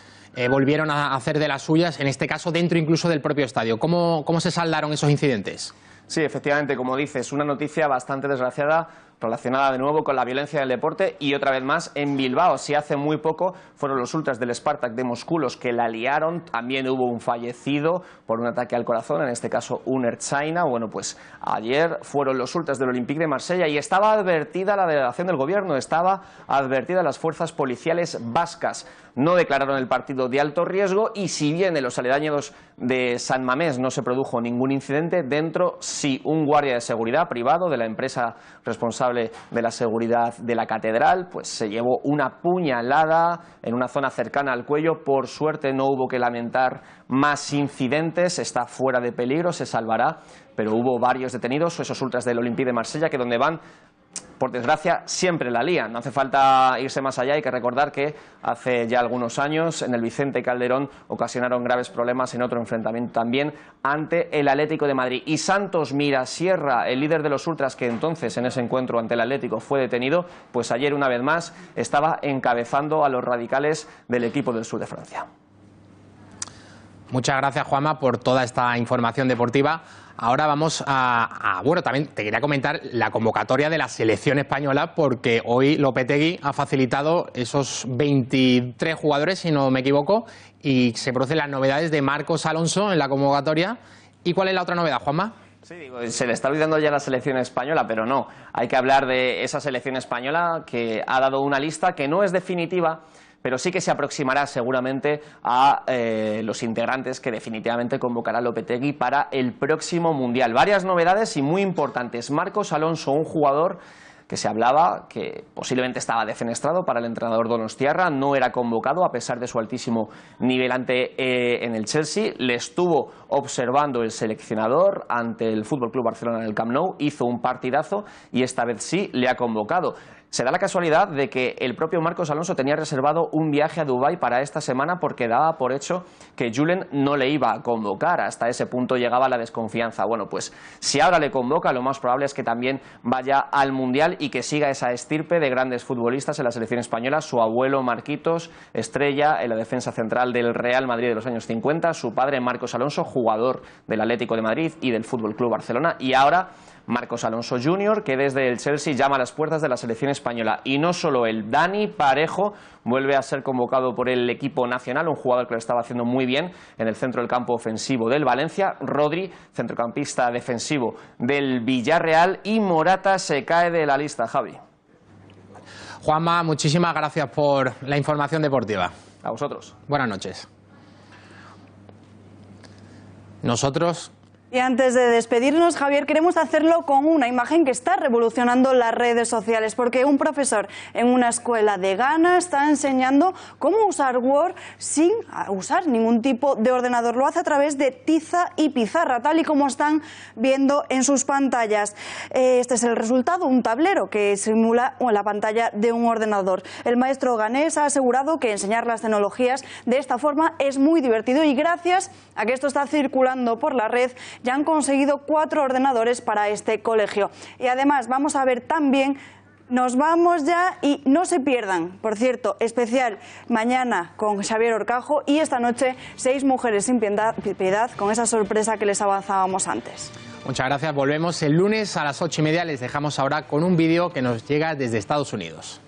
volvieron a hacer de las suyas, en este caso dentro incluso del propio estadio. ¿Cómo se saldaron esos incidentes? Sí, efectivamente, como dices, una noticia bastante desgraciada relacionada de nuevo con la violencia del deporte, y otra vez más en Bilbao. Si hace muy poco fueron los ultras del Spartak de Moscú los que la liaron, también hubo un fallecido por un ataque al corazón, en este caso un ertzaina. Bueno, pues ayer fueron los ultras del Olympique de Marsella y estaba advertida la delegación del gobierno, estaba advertida las fuerzas policiales vascas. No declararon el partido de alto riesgo, y si bien en los aledaños de San Mamés no se produjo ningún incidente, dentro sí un guardia de seguridad privado de la empresa responsable de la seguridad de la catedral, pues se llevó una puñalada en una zona cercana al cuello. Por suerte no hubo que lamentar más incidentes, está fuera de peligro, se salvará, pero hubo varios detenidos, esos ultras del Olympique de Marsella, que donde van, por desgracia, siempre la lían. No hace falta irse más allá, hay que recordar que hace ya algunos años en el Vicente Calderón ocasionaron graves problemas en otro enfrentamiento también ante el Atlético de Madrid. Y Santos Mirasierra, el líder de los ultras, que entonces en ese encuentro ante el Atlético fue detenido, pues ayer una vez más estaba encabezando a los radicales del equipo del sur de Francia. Muchas gracias, Juanma, por toda esta información deportiva. Ahora vamos bueno, también te quería comentar la convocatoria de la selección española, porque hoy Lopetegui ha facilitado esos 23 jugadores, si no me equivoco, y se producen las novedades de Marcos Alonso en la convocatoria. ¿Y cuál es la otra novedad, Juanma? Sí, digo, se le está olvidando ya la selección española, pero no, hay que hablar de esa selección española que ha dado una lista que no es definitiva, pero sí que se aproximará seguramente a los integrantes que definitivamente convocará Lopetegui para el próximo Mundial. Varias novedades y muy importantes. Marcos Alonso, un jugador que se hablaba que posiblemente estaba defenestrado para el entrenador donostiarra, no era convocado a pesar de su altísimo nivel en el Chelsea. Le estuvo observando el seleccionador ante el FC Barcelona en el Camp Nou, hizo un partidazo y esta vez sí le ha convocado. Se da la casualidad de que el propio Marcos Alonso tenía reservado un viaje a Dubái para esta semana, porque daba por hecho que Julen no le iba a convocar. Hasta ese punto llegaba la desconfianza. Bueno, pues si ahora le convoca, lo más probable es que también vaya al Mundial y que siga esa estirpe de grandes futbolistas en la selección española. Su abuelo Marquitos, estrella en la defensa central del Real Madrid de los años 50, su padre Marcos Alonso, jugador del Atlético de Madrid y del FC Barcelona, y ahora Marcos Alonso Jr., que desde el Chelsea llama a las puertas de la selección española. Y no solo él, Dani Parejo vuelve a ser convocado por el equipo nacional, un jugador que lo estaba haciendo muy bien en el centro del campo ofensivo del Valencia. Rodri, centrocampista defensivo del Villarreal, y Morata se cae de la lista, Javi. Juanma, muchísimas gracias por la información deportiva. A vosotros. Buenas noches. Nosotros... Y antes de despedirnos, Javier, queremos hacerlo con una imagen que está revolucionando las redes sociales, porque un profesor en una escuela de Ghana está enseñando cómo usar Word sin usar ningún tipo de ordenador. Lo hace a través de tiza y pizarra, tal y como están viendo en sus pantallas. Este es el resultado, un tablero que simula la pantalla de un ordenador. El maestro ganés ha asegurado que enseñar las tecnologías de esta forma es muy divertido y gracias a que esto está circulando por la red, ya han conseguido 4 ordenadores para este colegio. Y además vamos a ver también, nos vamos ya y no se pierdan, por cierto, especial mañana con Xavier Horcajo y esta noche 6 mujeres sin piedad con esa sorpresa que les avanzábamos antes. Muchas gracias, volvemos el lunes a las 8:30, les dejamos ahora con un vídeo que nos llega desde Estados Unidos.